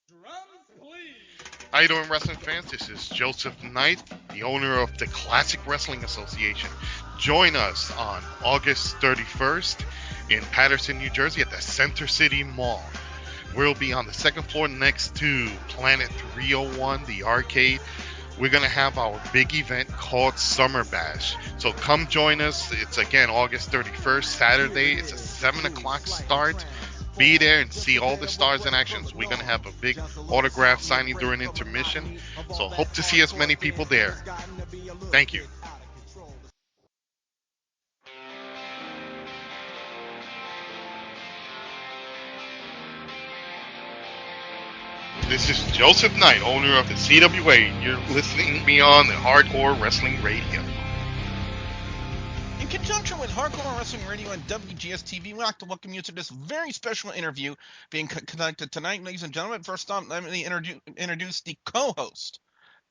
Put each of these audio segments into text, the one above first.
Drums, please. How you doing, wrestling fans? This is Joseph Knight, the owner of the Classic Wrestling Association. Join us on August 31st in Paterson, New Jersey at the Center City Mall. We'll be on the second floor next to Planet 301, the arcade. We're going to have our big event called Summer Bash. So come join us. It's again August 31st, Saturday. It's a 7 o'clock start. Be there and see all the stars in action. So we're going to have a big autograph signing during intermission. So hope to see as many people there. Thank you. This is Joseph Knight, owner of the CWA. You're listening to me on the Hardcore Wrestling Radio. In conjunction with Hardcore Wrestling Radio and WGS-TV, we'd like to welcome you to this very special interview being conducted tonight, ladies and gentlemen. First off, let me introduce the co-host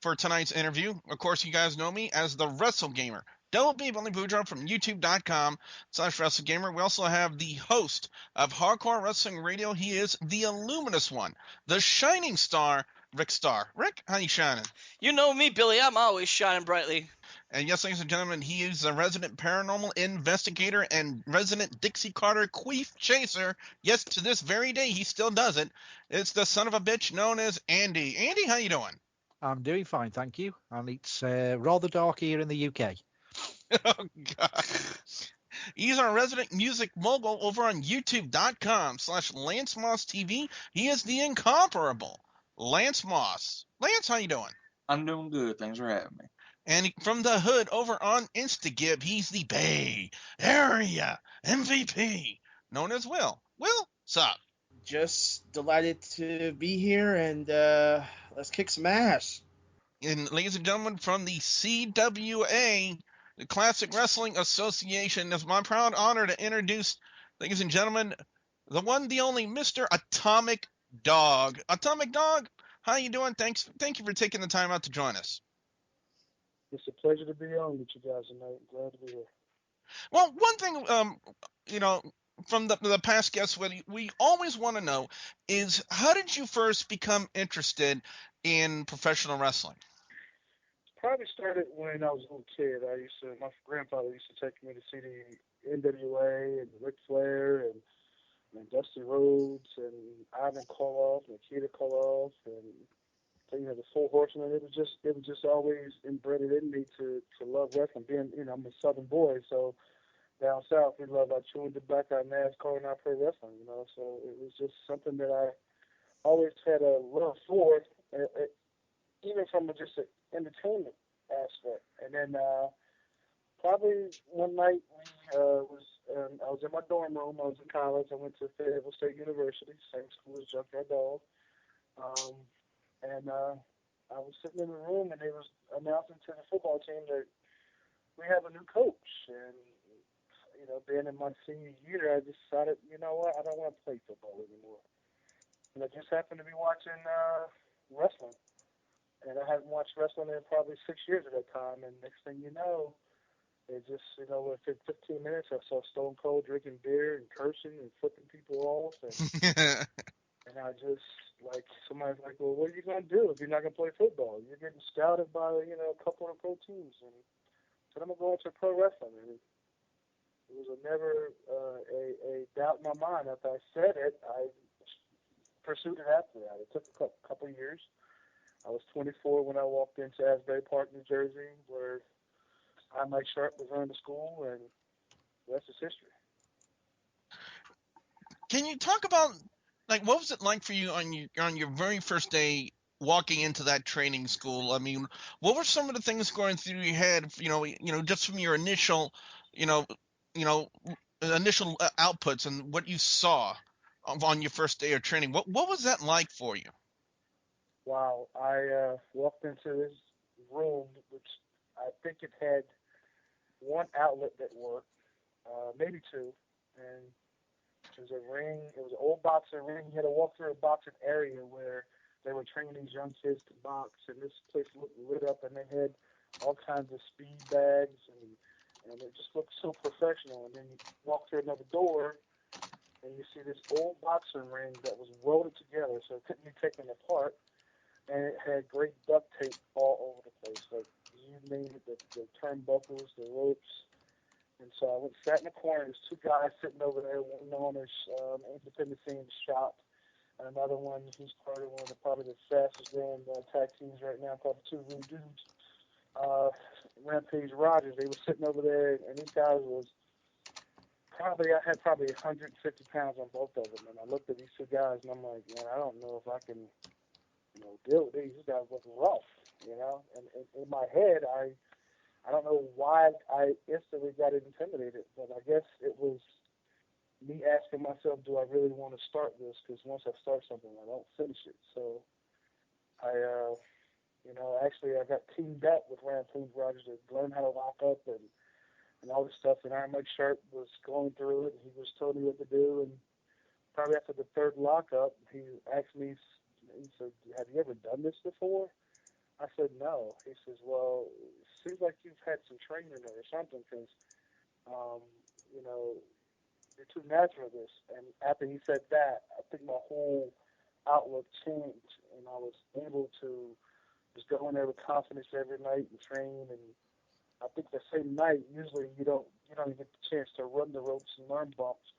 for tonight's interview. Of course, you guys know me as the Wrestle Gamer. Double B Billy Boudreaux from YouTube.com/WrestleGamer. We also have the host of Hardcore Wrestling Radio. He is the Illuminous One, the Shining Star, Rick Starr. Rick, how you shining? You know me, Billy. I'm always shining brightly. And yes, ladies and gentlemen, he is a resident paranormal investigator and resident Dixie Carter queef chaser. Yes, to this very day, he still does it. It's the son of a bitch known as Andy. Andy, how you doing? I'm doing fine, thank you. And it's rather dark here in the UK. Oh, God. He's our resident music mogul over on YouTube.com/Lance Moss TV. He is the incomparable Lance Moss. Lance, how you doing? I'm doing good. Thanks for having me. And from the hood over on Instagib, he's the Bay Area MVP, known as Will. Will, sup? Just delighted to be here and let's kick some ass. And ladies and gentlemen, from the CWA, the Classic Wrestling Association, it's my proud honor to introduce, ladies and gentlemen, the one, the only, Mr. Atomic Dog. Atomic Dog, how you doing? Thank you for taking the time out to join us. It's a pleasure to be on with you guys tonight. Glad to be here. Well, one thing, you know, from the past guests, we always want to know is how did you first become interested in professional wrestling? Probably started when I was a little kid. My grandfather used to take me to see the NWA and Ric Flair and Dusty Rhodes and Ivan Koloff and Nikita Koloff and the Four Horsemen. It was just always embedded in me to love wrestling. Being I'm a Southern boy, so down south we love our chewing tobacco, our NASCAR, and our pro wrestling. So it was just something that I always had a love for. Even from just an entertainment aspect. And then probably one night I was in my dorm room. I was in college. I went to Fayetteville State University, same school as Junkyard Dog. And I was sitting in the room, and they was announcing to the football team that we have a new coach. And being in my senior year, I decided, you know what, I don't want to play football anymore. And I just happened to be watching wrestling. And I hadn't watched wrestling in probably 6 years at that time. And next thing you know, it just, within 15 minutes, I saw Stone Cold drinking beer and cursing and flipping people off. And I just, somebody's like, well, what are you going to do if you're not going to play football? You're getting scouted by, a couple of pro teams. And so I'm going to go into pro wrestling. And it was never a doubt in my mind. After I said it, I pursued it after that. It took a couple of years. I was 24 when I walked into Asbury Park, New Jersey, where Mike Sharp was running the school, and the rest is history. Can you talk about what was it like for you on your very first day walking into that training school? I mean, what were some of the things going through your head? Just from your initial, initial outputs and what you saw on your first day of training. What was that like for you? Wow, I walked into this room, which I think it had one outlet that worked, maybe two, and it was a ring. It was an old boxing ring. You had to walk through a boxing area where they were training these young kids to box, and this place looked lit up, and they had all kinds of speed bags, and it just looked so professional. And then you walk through another door, and you see this old boxing ring that was welded together, so it couldn't be taken apart, and it had great duct tape all over the place. Like, you name it, the turnbuckles, the ropes. And so I went sat in the corner. There's two guys sitting over there, one known as Independence in the shop, and another one who's part of one of the probably the fastest growing tag teams right now, called the Two Rude Dudes. Rampage Rogers. They were sitting over there, and these guys was I had probably 150 pounds on both of them. And I looked at these two guys, and I'm like, man, I don't know if I can, deal with these. These guys look rough, And in my head, I don't know why I instantly got intimidated, but I guess it was me asking myself, do I really want to start this? Because once I start something, I don't finish it. So actually I got teamed up with Rampage Rogers to learn how to lock up and all this stuff. And Iron Mike Sharp was going through it, and he was telling me what to do. And probably after the third lockup, he asked me, he said, have you ever done this before? I said, no. He says, well, it seems like you've had some training or something, because, you're too natural at this. And after he said that, I think my whole outlook changed, and I was able to just go in there with confidence every night and train. And I think the same night, usually you don't even get the chance to run the ropes and learn bumps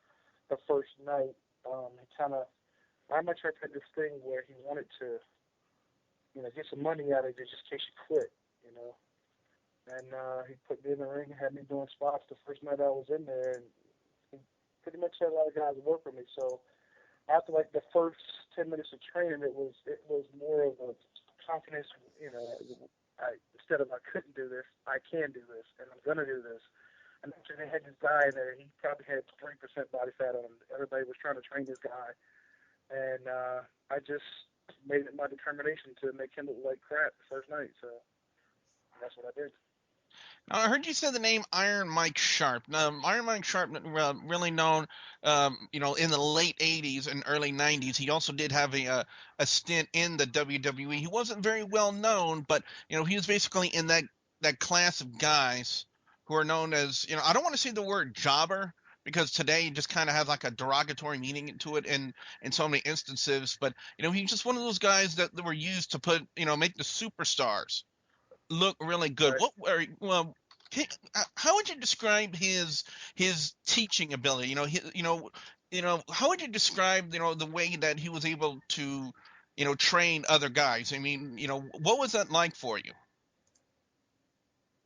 the first night. I much had this thing where he wanted to, get some money out of it just in case you quit, And he put me in the ring and had me doing spots the first night I was in there, and he pretty much had a lot of guys work for me. So after like the first 10 minutes of training, it was more of a confidence, instead of I couldn't do this, I can do this, and I'm gonna do this. And after they had this guy in there, he probably had 3% body fat on him. Everybody was trying to train this guy, and I just made it my determination to make him look like crap the first night. So that's what I did. Now, I heard you say the name Iron Mike Sharp. Now, Iron Mike Sharp, really known, in the late 80s and early 90s. He also did have a stint in the WWE. He wasn't very well known, but, he was basically in that class of guys who are known as, I don't want to say the word jobber, because today it just kind of has like a derogatory meaning to it in so many instances. But, he's just one of those guys that were used to put, make the superstars look really good. Right. How would you describe his teaching ability? How would you describe the way that he was able to train other guys? I mean, what was that like for you?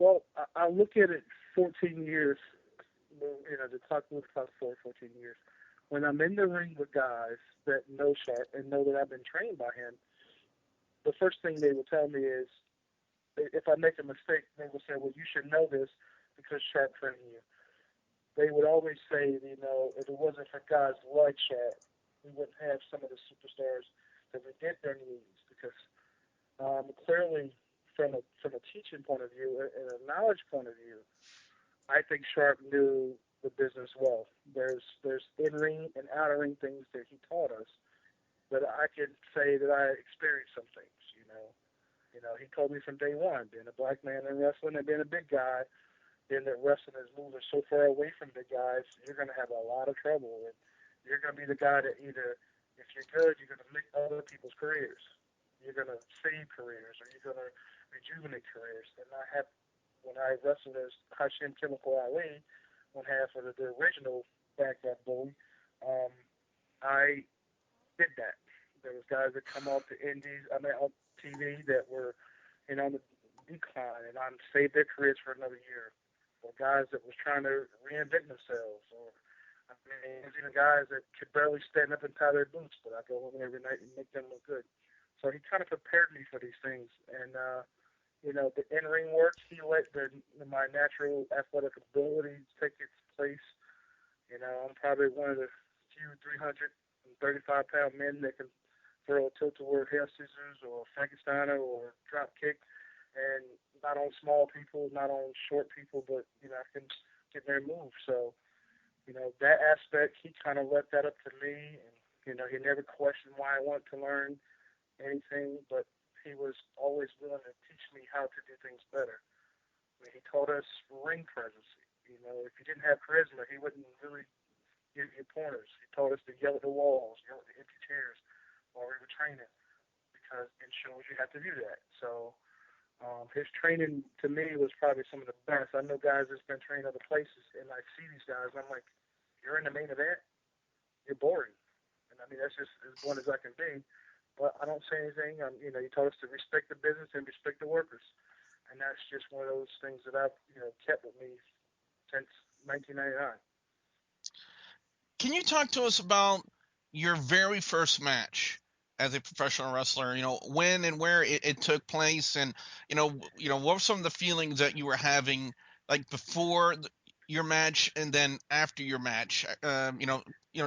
Well, I look at it 14 years, the talk with Talk for 14 years. When I'm in the ring with guys that know Sharp and know that I've been trained by him, the first thing they will tell me is, if I make a mistake, they will say, well, you should know this because Sharp trained you. They would always say, if it wasn't for guys like Sharp, we wouldn't have some of the superstars that we did their knees, because clearly from a teaching point of view and a knowledge point of view, I think Sharp knew the business well. There's in-ring and out-of-ring things that he taught us, but I can say that I experienced some things, he told me from day one, being a black man in wrestling and being a big guy, being that wrestling is moving so far away from big guys, you're going to have a lot of trouble. And you're going to be the guy that either, if you're good, you're going to make other people's careers. You're going to save careers, or you're going to rejuvenate careers. And when I wrestled as Hashim Chemical Ali, one half of the original Baghdad Bully, I did that. There was guys that come off the indies, off TV that were, on the decline, and I saved their careers for another year. Or guys that was trying to reinvent themselves, or there's even guys that could barely stand up and tie their boots, but I go in every night and make them look good. So he kind of prepared me for these things, and the in-ring work, he let my natural athletic abilities take its place. I'm probably one of the few 335-pound men that can throw a tilt-a-whirl hair scissors or Frankensteiner or drop kick, and not on small people, not on short people, but I can get their moves. So that aspect, he kind of left that up to me, and he never questioned why I wanted to learn anything, but he was always willing to teach me how to do things better. He taught us ring presence. If you didn't have charisma, he wouldn't really give you pointers. He told us to yell at the walls, yell at the empty chairs while we were training because in shows you have to do that. So his training to me was probably some of the best. I know guys that's been trained other places, and I see these guys, and I'm like, you're in the main event, you're boring. And I mean, that's just as blunt as I can be. But I don't say anything. He told us to respect the business and respect the workers, and that's just one of those things that I've kept with me since 1999. Can you talk to us about your very first match as a professional wrestler? When and where it took place, and what were some of the feelings that you were having, like before your match and then after your match?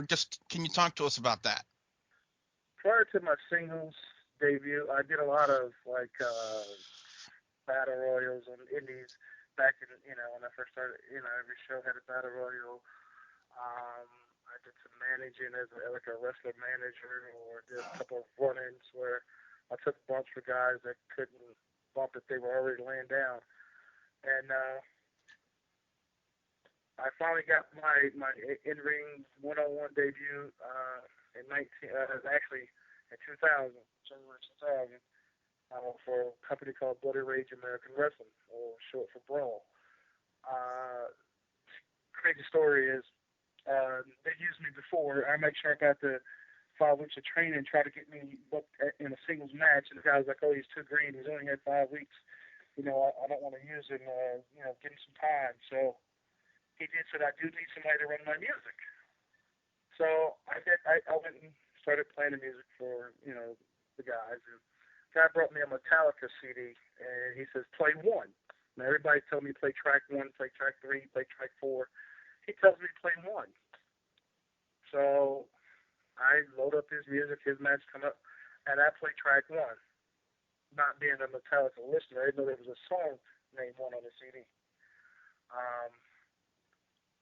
Just can you talk to us about that? Prior to my singles debut, I did a lot of battle royals on indies back in when I first started. Every show had a battle royal. I did some managing as a wrestler manager, or did a couple of run-ins where I took bumps for guys that couldn't bump if they were already laying down. And I finally got my in-ring one-on-one debut actually in 2000, January 2000, for a company called Bloody Rage American Wrestling, or short for Brawl. Crazy story is they used me before. I make sure I got the 5 weeks of training and try to get me booked in a singles match. And the guy was like, oh, he's too green. He's only had 5 weeks. I don't want to use him, give him some time. So he did said, I do need somebody to run my music. So I went and started playing the music for, the guys. And the guy brought me a Metallica CD, and he says, play 1. Now, everybody told me play track 1, play track 3, play track 4. He tells me to play 1. So I load up his music, his match come up, and I play track 1. Not being a Metallica listener, I didn't know there was a song named 1 on the CD.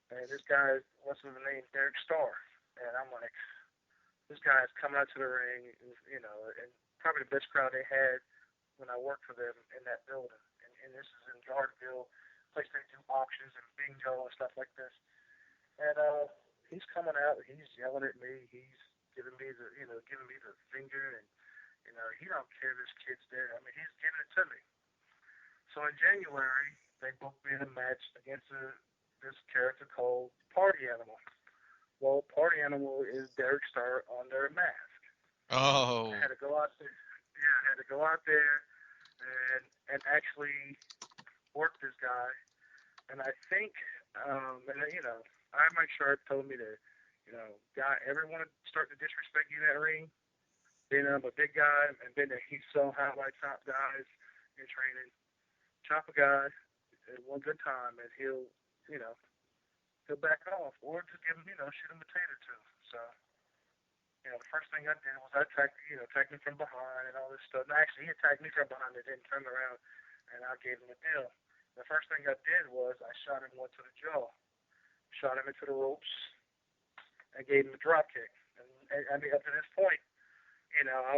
And this guy, what's his name, Derek Starr. And I'm like, this guy's coming out to the ring, and probably the best crowd they had when I worked for them in that building. And this is in Yardville, place they do auctions and bingo and stuff like this. And he's coming out, he's yelling at me, he's giving me the finger, and he don't care if this kid's there. I mean, he's giving it to me. So in January, they booked me in a match against this character called Party Animal. Well, Party Animal is Derek Starr under a mask. Oh. I had to go out there. Yeah, I had to go out there and actually work this guy. And I think, I make sure it told me to, guy, everyone start to disrespect you in that ring. Being I'm a big guy, and being that he's so high like top guys in training, chop a guy at one good time, and he'll back off, or just give him, shoot him a potato too. So, the first thing I did was I attacked him from behind and all this stuff. And actually, he attacked me from behind and then turned around, and I gave him a deal. The first thing I did was I shot him one to the jaw, shot him into the ropes, and gave him a drop kick. And I mean, up to this point, I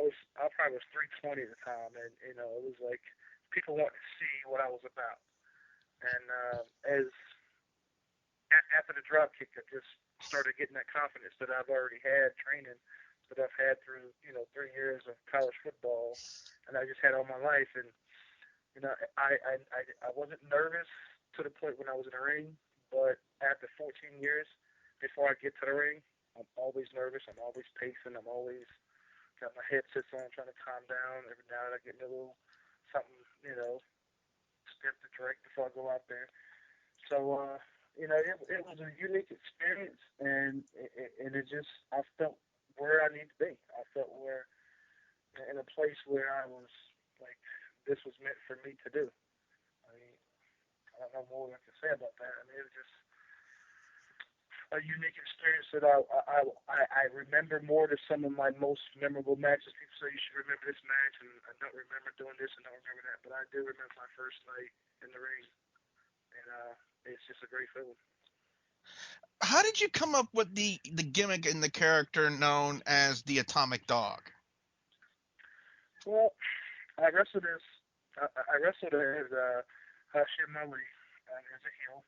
probably was 320 at the time, and it was like people wanted to see what I was about. And after the drop kick, I just started getting that confidence that I've already had training, that I've had through 3 years of college football, and I just had all my life. And I wasn't nervous to the point when I was in the ring, but after 14 years, before I get to the ring, I'm always nervous. I'm always pacing. I'm always got my headsets on, trying to calm down. Every now and then I get a little something, stiff to drink before I go out there. So, it was a unique experience, and it just, I felt where I need to be. I felt in a place where I was like, this was meant for me to do. I mean, I don't know more than I can say about that. I mean, it was just a unique experience that I remember more than some of my most memorable matches. People say you should remember this match, and I don't remember doing this and don't remember that, but I do remember my first night in the ring, and it's just a great feeling. How did you come up with the gimmick and the character known as the Atomic Dog? Well, I wrestled as Hashim Ali as a heel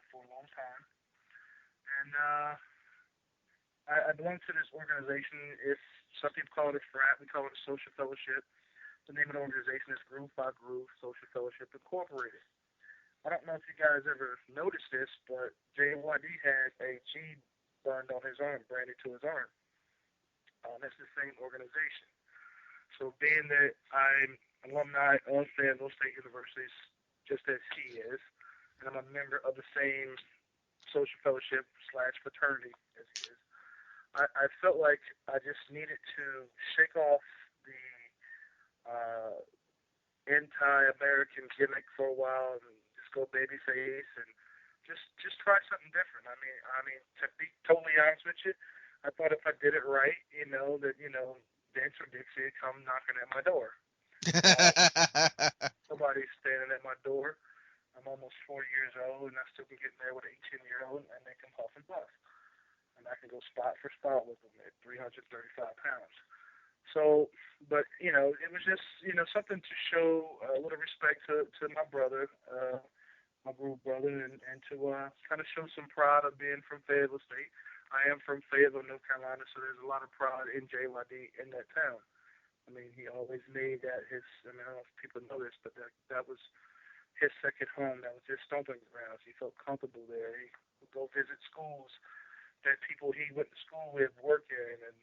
for a long time. and I belong to this organization. If some people call it a frat, we call it a social fellowship. The name of the organization is Groove by Groove Social Fellowship Incorporated. I don't know if you guys ever noticed this, but JYD had a G burned on his arm, branded to his arm. That's the same organization. So being that I'm alumni of Fayetteville State University, just as he is, and I'm a member of the same social fellowship slash fraternity as he is, I felt like I just needed to shake off the uh, anti-American gimmick for a while and just go babyface and just try something different. I mean, to be totally honest with you, I thought if I did it right, that Dance or Dixie would come knocking at my door. Nobody's standing at my door. I'm almost 40 years old, and I still can get in there with an 18-year-old and make them huff and puff. And I can go spot for spot with them at 335 pounds. So, but it was just something to show a little respect to my brother, my group brother, and to kind of show some pride of being from Fayetteville State. I am from Fayetteville, North Carolina, so there's a lot of pride in JYD in that town. I mean, he always made that his. I don't know if people know this, but that was his second home. That was his stomping grounds. He felt comfortable there. He would go visit schools that people he went to school with work in, and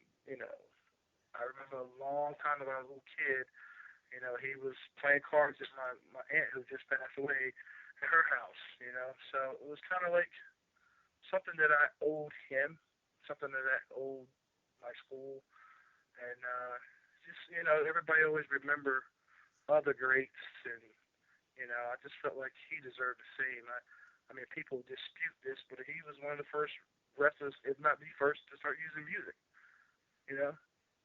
I remember a long time ago, I was a little kid. He was playing cards at my aunt who just passed away at her house. So it was kind of like something that I owed him, something that I owed my school, and just everybody always remember other greats, and I just felt like he deserved the same. I mean, people dispute this, but he was one of the first wrestlers, if not the first, to start using music.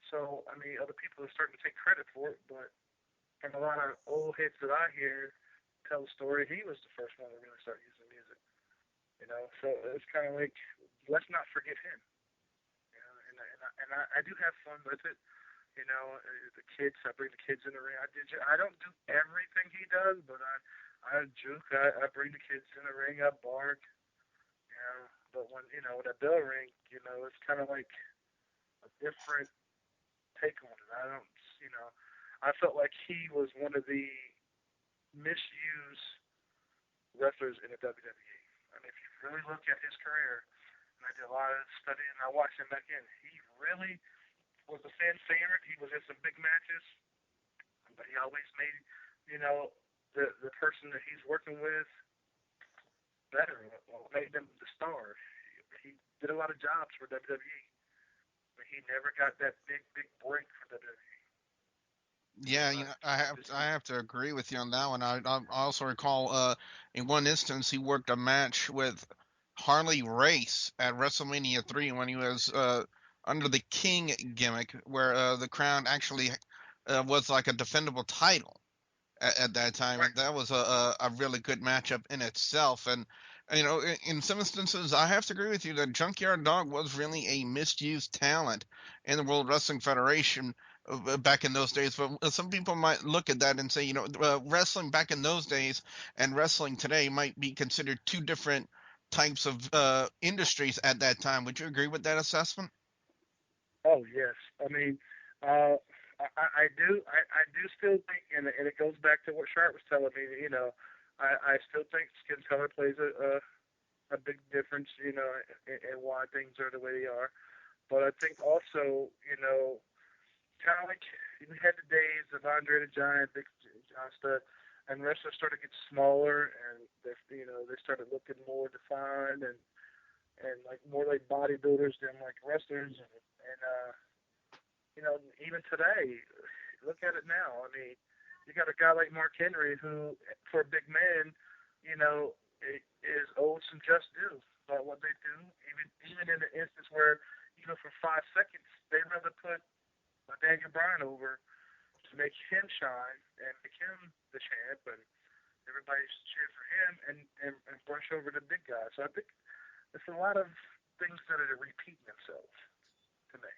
So I mean, other people are starting to take credit for it, but from a lot of old hits that I hear tell the story, he was the first one to really start using music. So it's kind of like, let's not forget him. And I do have fun with it. The kids, I bring the kids in the ring. I don't do everything he does, but I juke. I bring the kids in the ring. I bark. But when with a bell ring, it's kind of like a different take on it. I felt like he was one of the misused wrestlers in the WWE. I mean, if you really look at his career, and I did a lot of studying, and I watched him back in, he really was a fan favorite. He was in some big matches, but he always made, the person that he's working with better, or made them the star. He did a lot of jobs for WWE, but he never got that big break for WWE. Yeah, I have to agree with you on that one. I also recall in one instance he worked a match with Harley Race at WrestleMania 3 when he was under the King gimmick, where the crown actually was like a defendable title at that time, and that was a really good matchup in itself. And in some instances, I have to agree with you that Junkyard Dog was really a misused talent in the World Wrestling Federation back in those days. But some people might look at that and say, wrestling back in those days and wrestling today might be considered two different types of industries at that time. Would you agree with that assessment? Oh yes, I mean, I do. I do still think, and it goes back to what Sharp was telling me. I still think skin color plays a big difference. In why things are the way they are. But I think also, kind of like we had the days of Andre the Giant, Big John Studd, and wrestlers started to get smaller, and they started looking more defined and like more like bodybuilders than like wrestlers, and even today, look at it now. I mean, you got a guy like Mark Henry who, for a big man, is owed some just due by what they do. Even in the instance where, for 5 seconds, they rather put Daniel Bryan over to make him shine and make him the champ, and everybody's cheering for him and brush over the big guy. So I think there's a lot of things that are repeating themselves to me.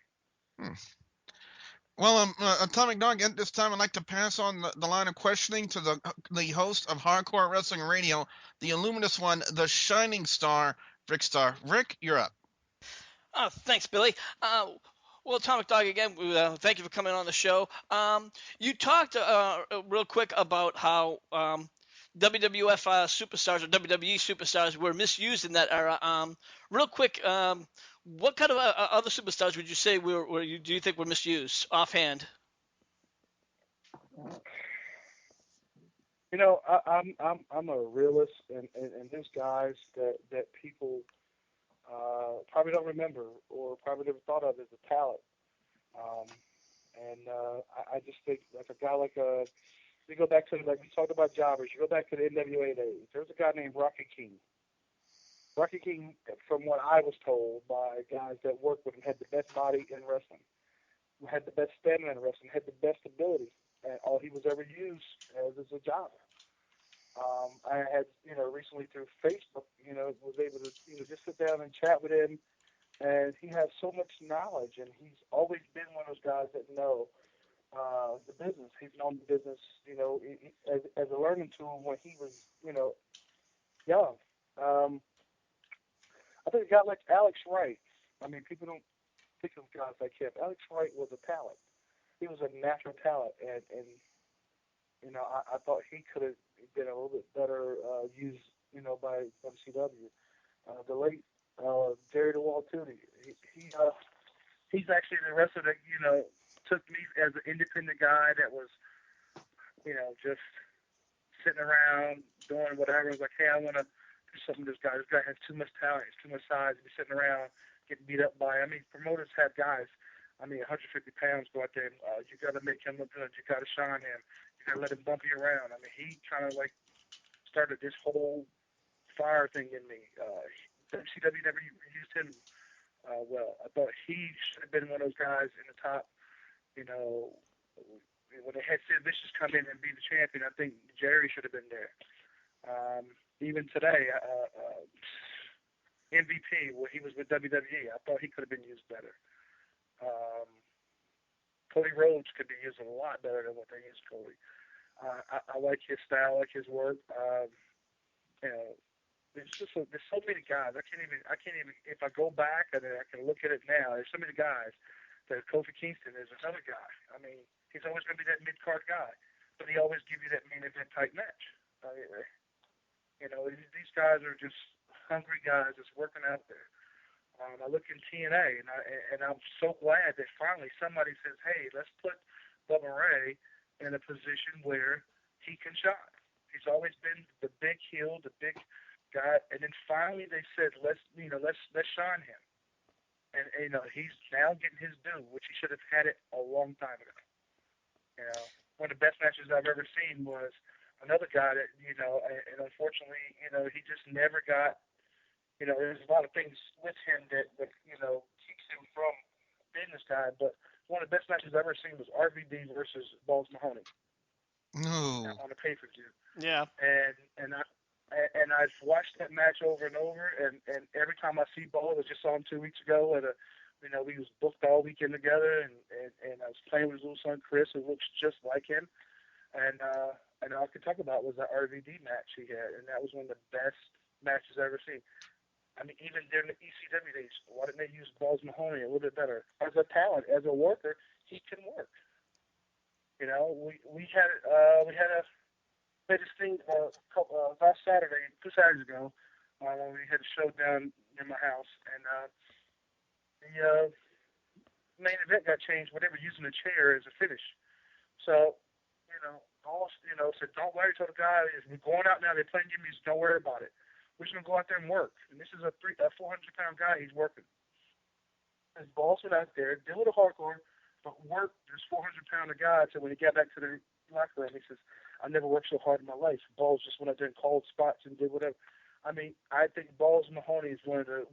Well, Atomic Dog, at this time, I'd like to pass on the line of questioning to the host of Hardcore Wrestling Radio, the illuminous one, the shining star, Rick Starr. Rick, you're up. Thanks, Billy. Well, Atomic Dog, again, thank you for coming on the show. You talked real quick about how WWF superstars or WWE superstars were misused in that era. Real quick, what kind of other superstars would you say do you think were misused offhand? You know, I'm a realist, and there's guys that people probably don't remember or probably never thought of as a talent. I just think like a guy like you go back to like we talked about jobbers. You go back to the NWA days. There was a guy named Rocky King. Rocky King, from what I was told by guys that worked with him, had the best body in wrestling, had the best stamina in wrestling, had the best ability, and all he was ever used as is a jobber. I had, recently through Facebook, was able to, just sit down and chat with him, and he has so much knowledge, and he's always been one of those guys that know the business. He's known the business, as a learning tool when he was, young. I think a guy like Alex Wright. I mean, people don't think of guys like him. Alex Wright was a talent. He was a natural talent, and I thought he could have been a little bit better used, by WCW. The late Jerry DeWalt Tootie. He's actually the wrestler that took me as an independent guy that was just sitting around doing whatever. I was like, hey, I want to do something with this guy. This guy has too much talent. He's too much size. He's sitting around getting beat up by. I mean, promoters have guys. 150 pounds go out there. You got to make him look good. You got to shine him. You got to let him bump you around. I mean, he kind of like started this whole fire thing in me. WCW never used him well. I thought he should have been one of those guys in the top. When they had Sid Vicious come in and be the champion, I think Jerry should have been there. Even today, MVP, when he was with WWE, I thought he could have been used better. Cody Rhodes could be used a lot better than what they used Cody. I like his style, I like his work. There's so many guys. I can't even. If I go back and I can look at it now, there's so many guys. That Kofi Kingston is another guy. I mean, he's always going to be that mid-card guy, but he always give you that main event type match. These guys are just hungry guys that's working out there. I look in TNA, and I'm so glad that finally somebody says, hey, let's put Bubba Ray in a position where he can shine. He's always been the big heel, the big guy, and then finally they said, let's shine him. And he's now getting his due, which he should have had it a long time ago. One of the best matches I've ever seen was another guy that and unfortunately he just never got. There's a lot of things with him that keeps him from being this guy. But one of the best matches I've ever seen was RVD versus Balls Mahoney. No. On a pay-per-view. Yeah. And I've watched that match over and over, and every time I see Balls, I just saw him 2 weeks ago at we was booked all weekend together, and I was playing with his little son Chris, who looks just like him, and all I could talk about was that RVD match he had, and that was one of the best matches I've ever seen. I mean, even during the ECW days, why didn't they use Balls Mahoney a little bit better? As a talent, as a worker, he can work. We had this thing last Saturday, 2 Saturdays ago, when we had a show down near my house, and the main event got changed. Whatever, using a chair as a finish. So, Balls, said, don't worry. Told the guy, we're going out now. They're playing your music. Don't worry about it. We're just gonna go out there and work. And this is a 400-pound guy. He's working. His Balls went out there, did a little hardcore, but worked this 400-pounder guy. So when he got back to the locker room, he says, I never worked so hard in my life. Balls just went out there and called spots and did whatever. I mean, I think Balls Mahoney is one of the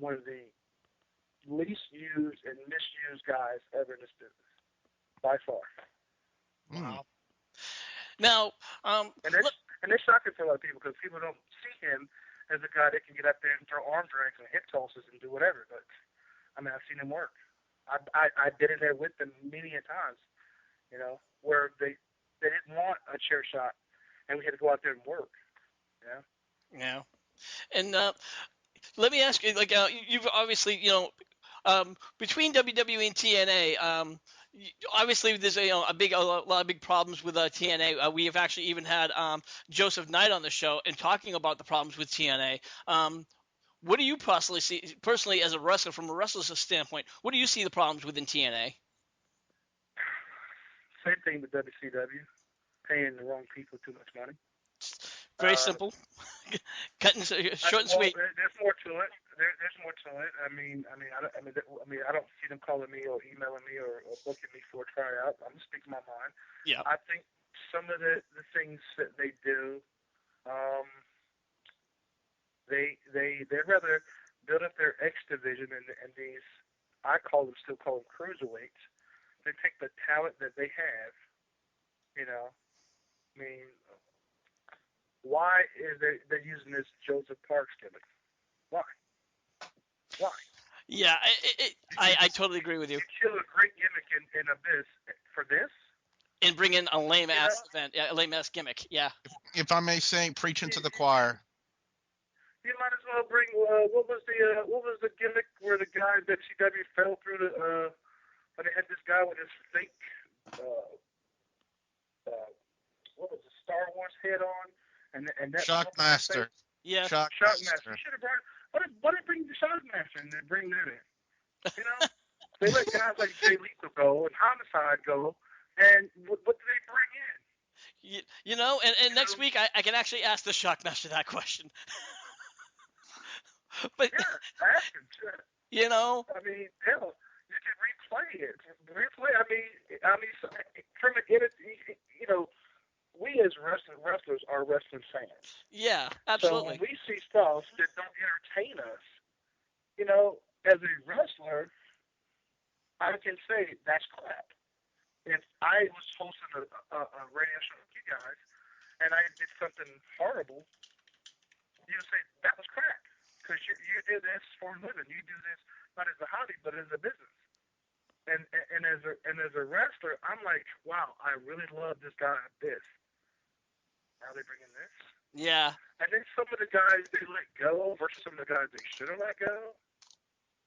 least used and misused guys ever in this business, by far. Wow. Now, and it's shocking for a lot of people because people don't see him as a guy that can get up there and throw arm drags and hip tosses and do whatever. But I mean, I've seen him work. I've been in there with them many a times, where they didn't want a chair shot, and we had to go out there and work. Yeah. And let me ask you, like, you've obviously, between WWE and TNA, obviously there's a lot of big problems with TNA. We have actually even had Joseph Knight on the show and talking about the problems with TNA. What do you personally as a wrestler, from a wrestler's standpoint, what do you see the problems within TNA? Same thing with WCW, paying the wrong people too much money. Very simple, cutting short and sweet. There's more to it. There's more to it. I don't see them calling me or emailing me or booking me for a tryout. I'm just speaking my mind. Yeah. I think some of the things that they do, they'd rather build up their X division and these, still call them cruiserweights. They take the talent that they have, why is they're using this Joseph Parks gimmick? Why? Yeah, I totally agree with you. You kill a great gimmick in Abyss for this? And bring in a lame ass event, a lame ass gimmick. Yeah. If I may say, preaching to the choir. You might as well bring what was the gimmick where the guy that CW fell through the when they had this guy with his fake what was the Star Wars head on and that Shockmaster. Yeah. Shockmaster. You should have brought. Why did bring the Shockmaster and then bring that in? They let guys like Jay Lethal go and Homicide go, and what do they bring in? And next week I can actually ask the Shockmaster that question. But sure, ask him. Sure. Hell, you can replay it. From we as wrestlers are wrestling fans. Yeah, absolutely. So when we see stuff that don't entertain us, as a wrestler, I can say that's crap. If I was hosting a radio show with you guys and I did something horrible, you'd say that was crap because you do this for a living. You do this not as a hobby but as a business. And as a wrestler, I'm like, wow, I really love this guy at this. Now they bring in this. Yeah. And then some of the guys they let go versus some of the guys they should have let go,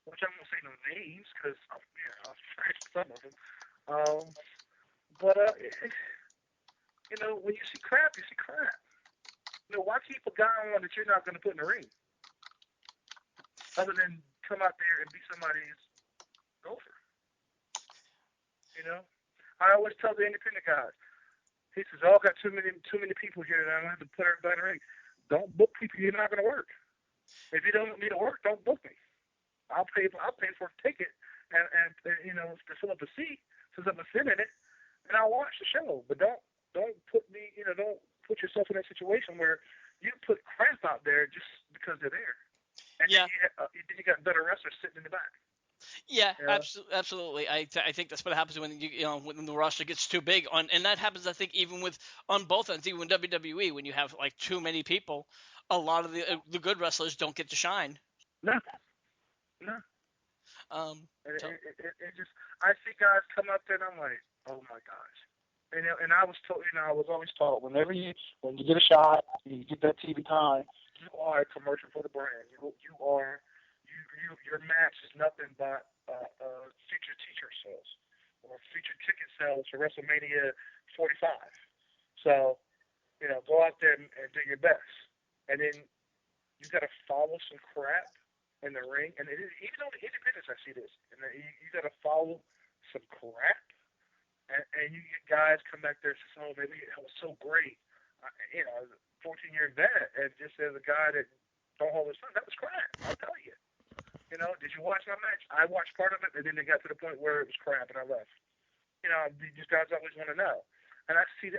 which I won't say no names because I'll trash some of them. When you see crap, you see crap. Why keep a guy on that you're not going to put in the ring? Other than come out there and be somebody's gopher. I always tell the independent guys. He says, "Oh, I've got too many people here that I don't have to put everybody in the ring." Don't book people you're not going to work. If you don't want me to work, don't book me. I'll pay for a ticket and to fill up a seat since I'm a sit in it, and I'll watch the show. But don't put me, don't put yourself in that situation where you put crap out there just because they're there. And then you got better wrestlers sitting in the back. Yeah, absolutely. I think that's what happens when when the roster gets too big. And that happens, I think, even on both ends. Even with WWE, when you have like too many people, a lot of the good wrestlers don't get to shine. No. It just, I see guys come up there and I'm like, oh my gosh. And I was told, I was always taught when you get a shot, you get that TV time, you are a commercial for the brand. Your match is nothing but future T-shirt sales or future ticket sales for WrestleMania 45. So, go out there and do your best. And then you got to follow some crap in the ring. And even on the independents, I see this. And you got to follow some crap. And you get guys come back there and say, "Oh, baby, that was so great." 14-year vet, and just as a guy that don't hold his son, that was crap. I'll tell you. Did you watch my match? I watched part of it, and then it got to the point where it was crap, and I left. These guys always want to know. And I see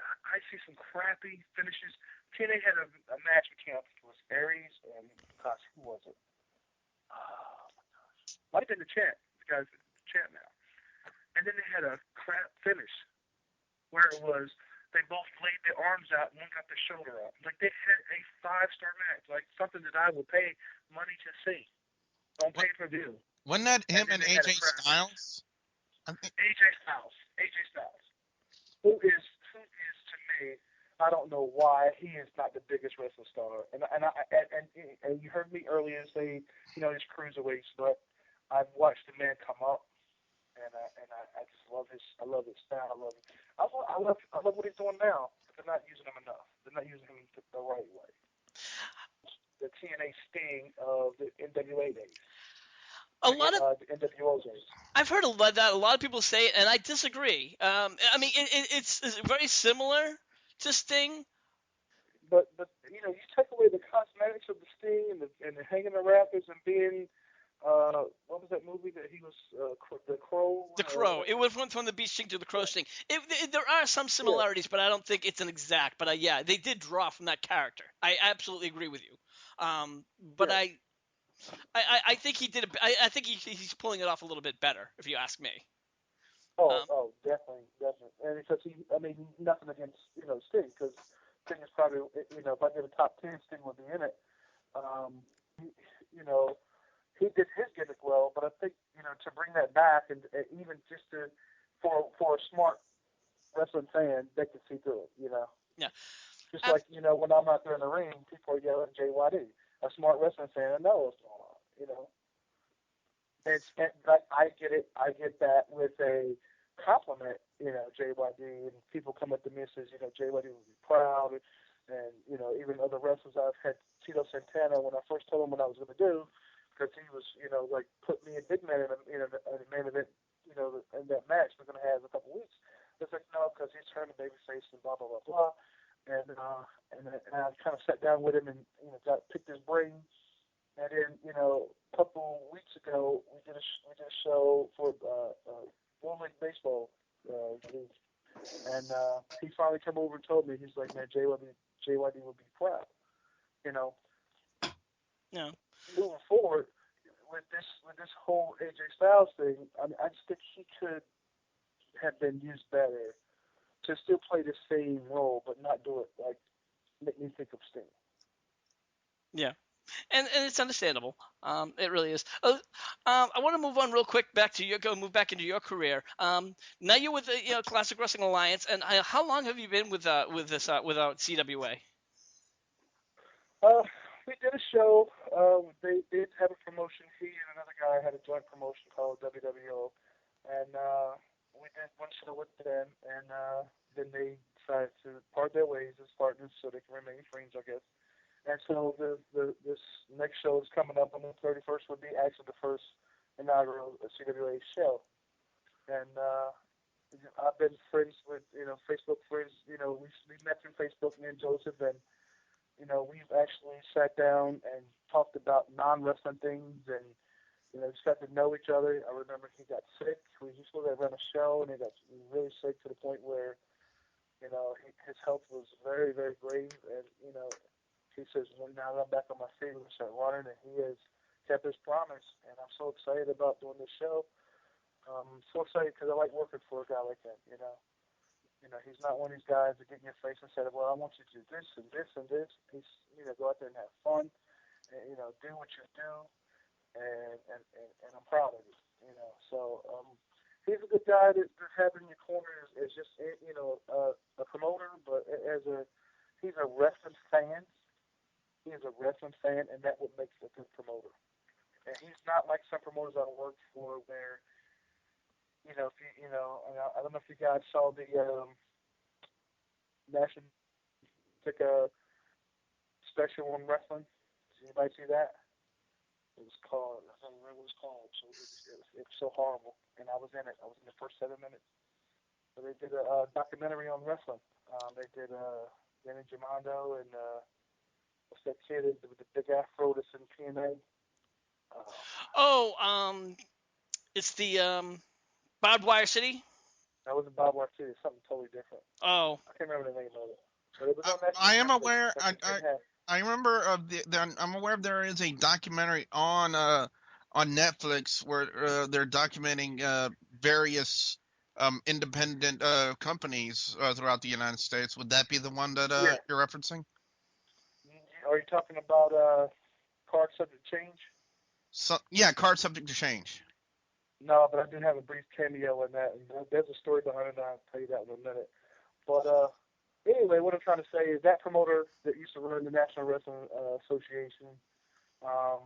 some crappy finishes. TNA had a match with camp. It was Aries and, gosh, who was it? Oh, my gosh. Might have been the champ. The guy's the champ now. And then they had a crap finish where it was they both laid their arms out and one got their shoulder up. Like they had a 5-star match, like something that I would pay money to see. Don't pay per view. Wasn't that him and AJ Styles? AJ Styles. Who is to me I don't know why he is not the biggest wrestling star. And you heard me earlier say, he's cruiserweights, but I've watched the man come up, and I just love his style. I love what he's doing now. But they're not using him enough. They're not using him the right way. The TNA Sting of the NWA days. A lot of the NWO days. I've heard a lot of people say it, and I disagree. I mean, it's very similar to Sting. But you take away the cosmetics of the Sting and the hanging the rafters and being what was that movie that he was the Crow? The Crow. It went from the Beast Sting to the Crow Sting. There are some similarities, but I don't think it's an exact. But yeah, they did draw from that character. I absolutely agree with you. But yeah. I think he did. I think he's pulling it off a little bit better, if you ask me. Definitely. And because nothing against Sting, because Sting is probably if I did a top 10, Sting would be in it. He did his gimmick well, but I think to bring that back and even just for a smart wrestling fan, they can see through it. Yeah. Just like when I'm out there in the ring, people are yelling JYD. A smart wrestling fan, I know what's going on. And like I get it. I get that with a compliment, JYD, and people come up to me and says, JYD would be proud, and even other wrestlers I've had, Tito Santana, when I first told him what I was going to do, because he was, like put me and Big Man in a main event, in that match we're going to have in a couple weeks. It's like, no, because he's turned babyface and blah, blah, blah, blah. And I kind of sat down with him and, picked his brain. And then, a couple weeks ago, we did a show for Little League Baseball league. And he finally came over and told me, he's like, man, JYD would be proud. Yeah. Moving forward with this whole AJ Styles thing, I just think he could have been used better to still play the same role, but not do it like make me think of Sting. Yeah. And it's understandable. It really is. I want to move on real quick move back into your career. Now you're with the Classic Wrestling Alliance, and how long have you been with CWA? We did a show. They did have a promotion. He and another guy had a joint promotion called WWO, and we did one show with them. And then they decided to part their ways as partners, so they can remain friends, I guess. And so this next show is coming up on the 31st. Would be actually the first inaugural CWA show. And I've been friends with Facebook friends. We met through Facebook, me and Joseph, and we've actually sat down and talked about non-wrestling things, and just got to know each other. I remember he got sick. We used to run a show, and he got really sick to the point where his health was very, very grave, and he says, well, now that I'm back on my feet, I'm going to start running, and he has kept his promise, and I'm so excited about doing this show. I'm so excited because I like working for a guy like that, he's not one of these guys that get in your face and say, well, I want you to do this and this and this. He's, go out there and have fun, and, do what you do, and I'm proud of it, So he's a good guy to have in your corner is just, a promoter, but he's a wrestling fan. He is a wrestling fan, and that what makes a good promoter. And he's not like some promoters I work for where, if you, I don't know if you guys saw the National special on wrestling. Did anybody see that? It was called, I don't remember what it was called. So it was so horrible, and I was in it. I was in the first 7 minutes. So they did a documentary on wrestling. They did Danny Jamando and what's that kid with the big afro that's in TNA? It's the Barbed Wire City. That wasn't Barbed Wire City. It's something totally different. Oh. I can't remember the name of it. But it was on that. I am aware. I remember of I'm aware there is a documentary on Netflix where they're documenting various independent companies throughout the United States. Would that be the one that you're referencing? Are you talking about Card Subject to Change? Card Subject to Change. No, but I do have a brief cameo in that. And there's a story behind it, and I'll tell you that in a minute. But Anyway, what I'm trying to say is that promoter that used to run the National Wrestling Association, no,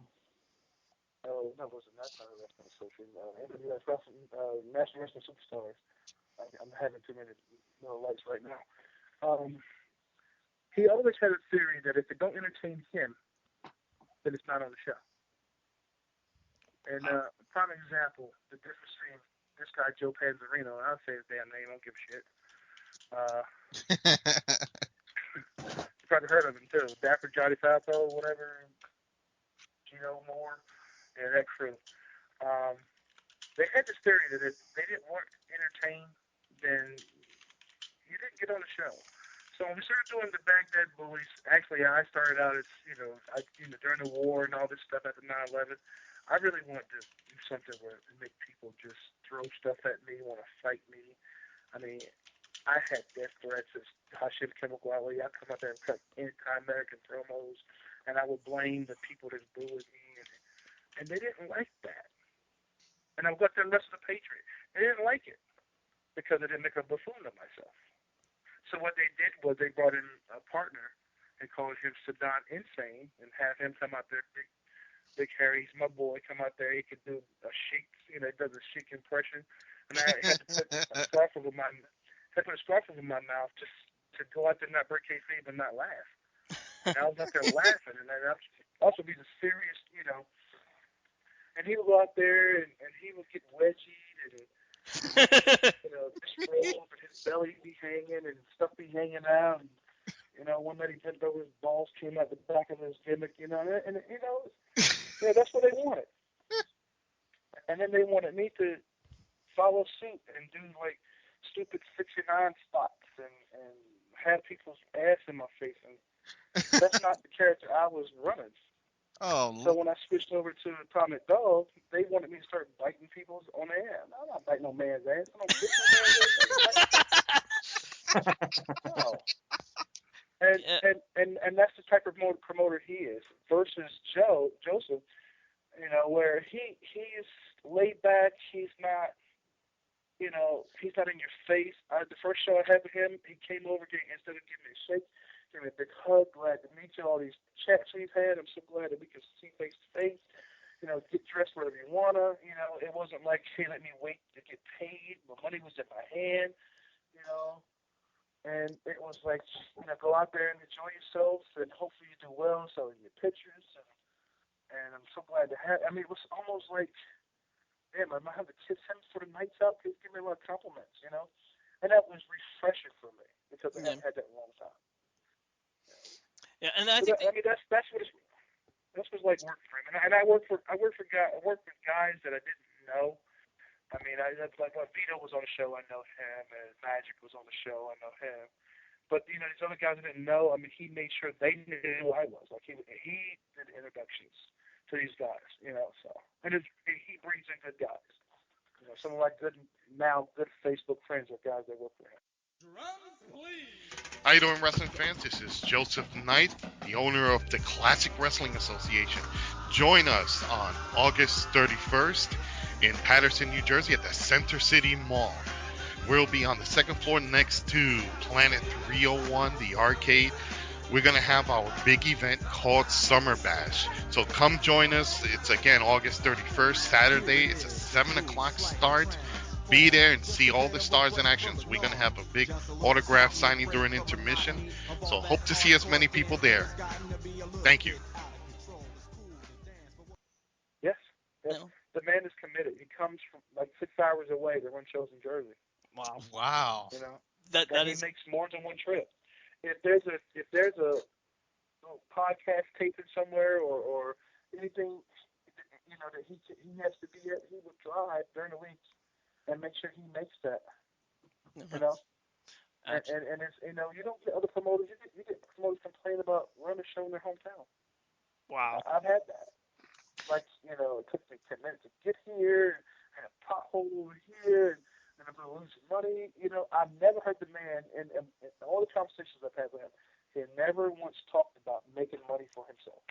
it wasn't National Wrestling Association, NWS Wrestling, National Wrestling Superstars. I'm having too many little lights right now. He always had a theory that if it don't entertain him, then it's not on the show. And prime example, the difference between this guy, Joe Panzarino, and I'll say his damn name, I don't give a shit. You probably heard of him too. Dapper Johnny Falco, whatever, Gino Moore, and that crew. They had this theory that if they didn't want to entertain, then you didn't get on the show. So when we started doing the Baghdad Bullies, actually I started out as, during the war and all this stuff after 9/11, I really wanted to do something where it make people just throw stuff at me, want to fight me. I mean, I had death threats as Hashim Chemical Ali. I'd come out there and cut anti-American promos, and I would blame the people that bullied me, and they didn't like that. And I got the rest of the Patriot. They didn't like it because I didn't make a buffoon of myself. So what they did was they brought in a partner and called him Saddam Insane and have him come out there, big Harry, he's my boy, come out there. He could do a Sheik, he does a Sheik impression. And I had to put a scarf over my mouth just to go out there and not break kayfabe and not laugh. And I was out there laughing, and I'd also be the serious, And he would go out there and he would get wedgied and just roll and his belly be hanging and stuff be hanging out. And, one night he bent over, his balls came out the back of his gimmick, and that's what they wanted. And then they wanted me to follow suit and do like stupid 69 spots and have people's ass in my face. And that's not the character I was running. Oh. So when I switched over to Atomic Dog, they wanted me to start biting people on the ass. I'm not biting no man's ass. I don't get no man's ass. No. And that's the type of promoter he is versus Joseph, where he's laid back. He's not, he's not in your face. The first show I had with him, he came over, instead of giving me a shake, gave me a big hug. Glad to meet you. All these chats we've had, I'm so glad that we can see face to face. Get dressed wherever you wanna. It wasn't like, hey, let me wait to get paid. My money was in my hand. And it was like, go out there and enjoy yourself, and hopefully you do well, selling your pictures. And I'm so glad to have. I mean, it was almost like, damn, I might have to kiss him for the nights out. Please give me a lot of compliments, And that was refreshing for me because I haven't had that in a long time. Yeah, and I think that's what's like working for him. And I work with guys that I didn't know. I mean, like when Vito was on the show, I know him, and Magic was on the show, I know him. But these other guys I didn't know. I mean, he made sure they knew who I was. Like he did introductions to these guys, So and he brings in good guys. Some of my good Facebook friends are guys that work for him. How you doing, wrestling fans? This is Joseph Knight, the owner of the Classic Wrestling Association. Join us on August 31st in Paterson, New Jersey at the Center City Mall. We'll be on the second floor next to Planet 301, the arcade. We're going to have our big event called Summer Bash. So come join us. It's, again, August 31st, Saturday. It's a 7 o'clock start. Be there and see all the stars in action. So we're going to have a big autograph signing during intermission. So hope to see as many people there. Thank you. Yes. The man is committed. He comes from like 6 hours away to run shows in Jersey. Wow. That he is makes more than one trip. If there's a podcast taping somewhere or anything, that he has to be at, he would drive during the week and make sure he makes that. And it's you don't get other promoters. You get promoters complain about running a show in their hometown. wow. I've had that. Like it took me 10 minutes to get here, and a pothole over here, and I'm losing money. I've never heard the man in all the conversations I've had with him. He never once talked about making money for himself.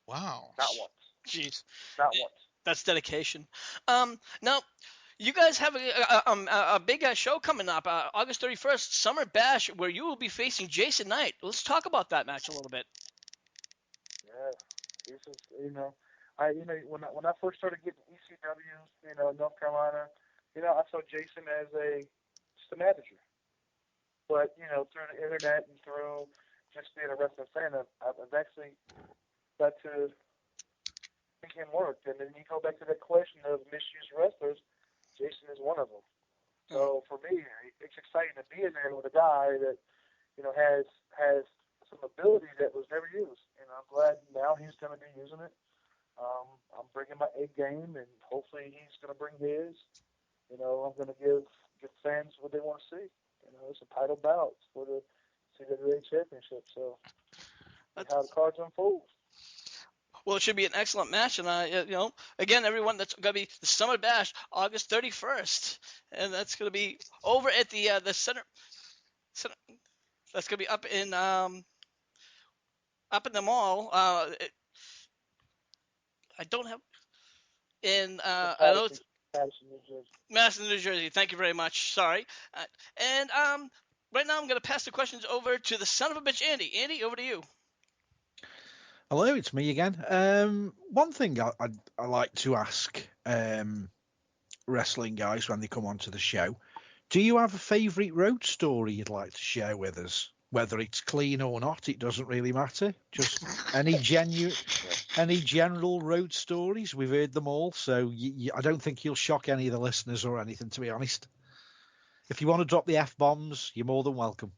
Wow. Not once. Jeez. Not once. That's dedication. Now, You guys have a big show coming up, August 31st, Summer Bash, where you will be facing Jason Knight. Let's talk about that match a little bit. Yeah, this is when I first started getting ECWs, North Carolina, I saw Jason as just a manager. But through the internet and through just being a wrestling fan, I've actually got to make him work. And then you go back to that question of misused wrestlers. Jason is one of them. So for me, it's exciting to be in there with a guy that has some ability that was never used. And I'm glad now he's going to be using it. I'm bringing my A game, and hopefully he's going to bring his. I'm going to give fans what they want to see. It's a title bout for the CWA Championship. So see how the cards unfold. Well, it should be an excellent match, and again, everyone, that's going to be the Summer Bash, August 31st, and that's going to be over at the center. That's going to be up in the mall. I don't have in I know it's Madison, New Jersey. Madison, New Jersey. Thank you very much. Sorry, and right now I'm going to pass the questions over to the son of a bitch, Andy. Andy, over to you. Hello, it's me again. One thing I like to ask wrestling guys when they come onto the show, do you have a favourite road story you'd like to share with us? Whether it's clean or not, it doesn't really matter. Just any general road stories. We've heard them all, so I don't think you'll shock any of the listeners or anything, to be honest. If you want to drop the F-bombs, you're more than welcome.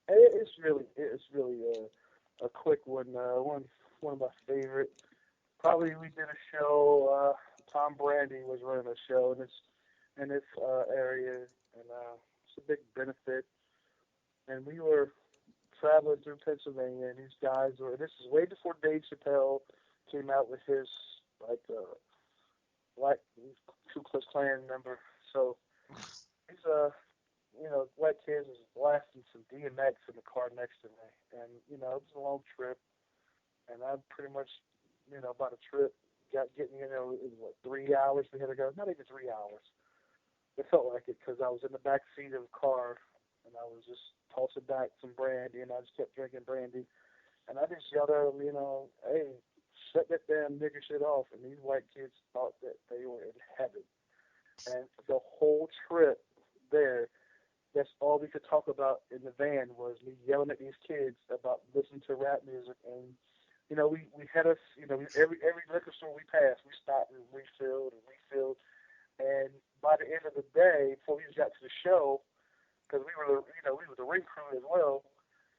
It's really a quick one. One of my favorite. Probably we did a show. Tom Brandy was running a show in this area, and it's a big benefit. And we were traveling through Pennsylvania, and these guys were. This is way before Dave Chappelle came out with his Black Ku Klux Klan member. So these white kids was blasting some DMX in the car next to me, and it was a long trip, and I pretty much about a trip getting it was 3 hours we had to go, not even 3 hours. It felt like it because I was in the back seat of the car, and I was just tossing back some brandy, and I just kept drinking brandy, and I just yelled at them, hey, shut that damn nigger shit off, and these white kids thought that they were in heaven, and the whole trip there, that's all we could talk about in the van was me yelling at these kids about listening to rap music. And we had us, every liquor store we passed, we stopped and refilled. And by the end of the day, before we got to the show, because we were the ring crew as well,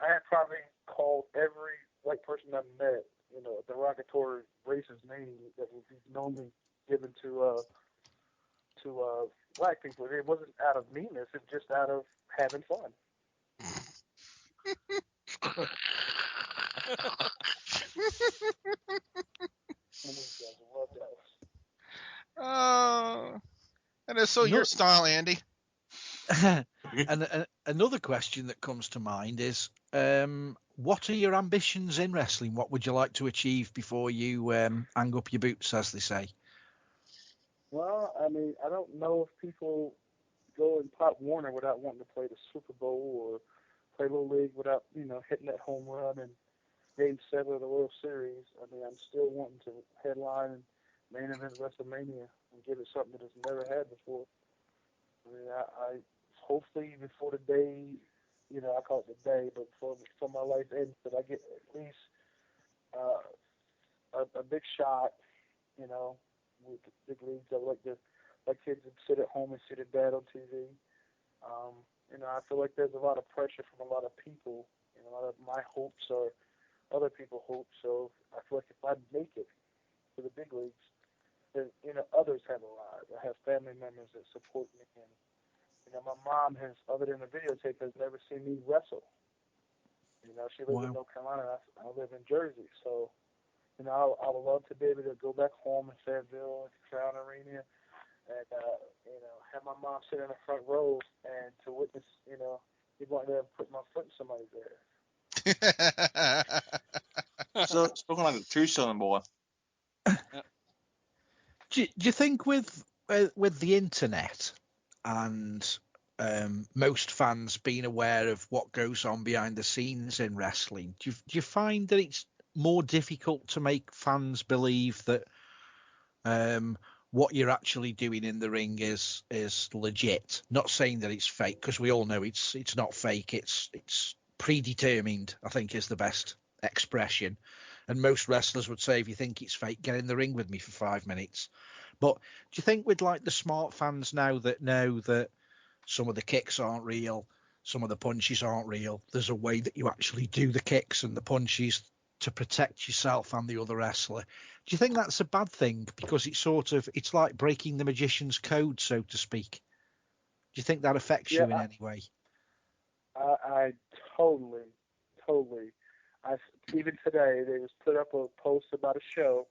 I had probably called every white person I met, a derogatory racist name that would be normally given to black people. It wasn't out of meanness, it's just out of having fun. And it's so your style, Andy. And another question that comes to mind is, what are your ambitions in wrestling? What would you like to achieve before you hang up your boots, as they say? Well, I mean, I don't know if people go and Pop Warner without wanting to play the Super Bowl or play Little League without, hitting that home run in Game 7 of the World Series. I mean, I'm still wanting to headline and main event WrestleMania and give it something that it's never had before. I mean, I hopefully before the day, I call it the day, but before my life ends, that I get at least a big shot, with the big leagues. I would like kids to sit at home and see their dad on TV. I feel like there's a lot of pressure from a lot of people. A lot of my hopes are other people's hopes. So I feel like if I make it to the big leagues, then others have arrived. I have family members that support me, and my mom has, other than the videotape, has never seen me wrestle. She lives in North Carolina. I live in Jersey, so I would love to be able to go back home in Fayetteville, Crown Arena, and have my mom sit in the front row and to witness, me wanting to put my foot in somebody's ass. So spoken like a true Southern boy. Do you think with the internet and most fans being aware of what goes on behind the scenes in wrestling, do you find that it's more difficult to make fans believe that what you're actually doing in the ring is legit? Not saying that it's fake, because we all know it's not fake. It's predetermined, I think, is the best expression. And most wrestlers would say, if you think it's fake, get in the ring with me for 5 minutes. But do you think with like the smart fans now that know that some of the kicks aren't real, some of the punches aren't real, there's a way that you actually do the kicks and the punches to protect yourself and the other wrestler? Do you think that's a bad thing? Because it's like breaking the magician's code, so to speak. Do you think that affects you in any way? I totally. Even today, they just put up a post about a show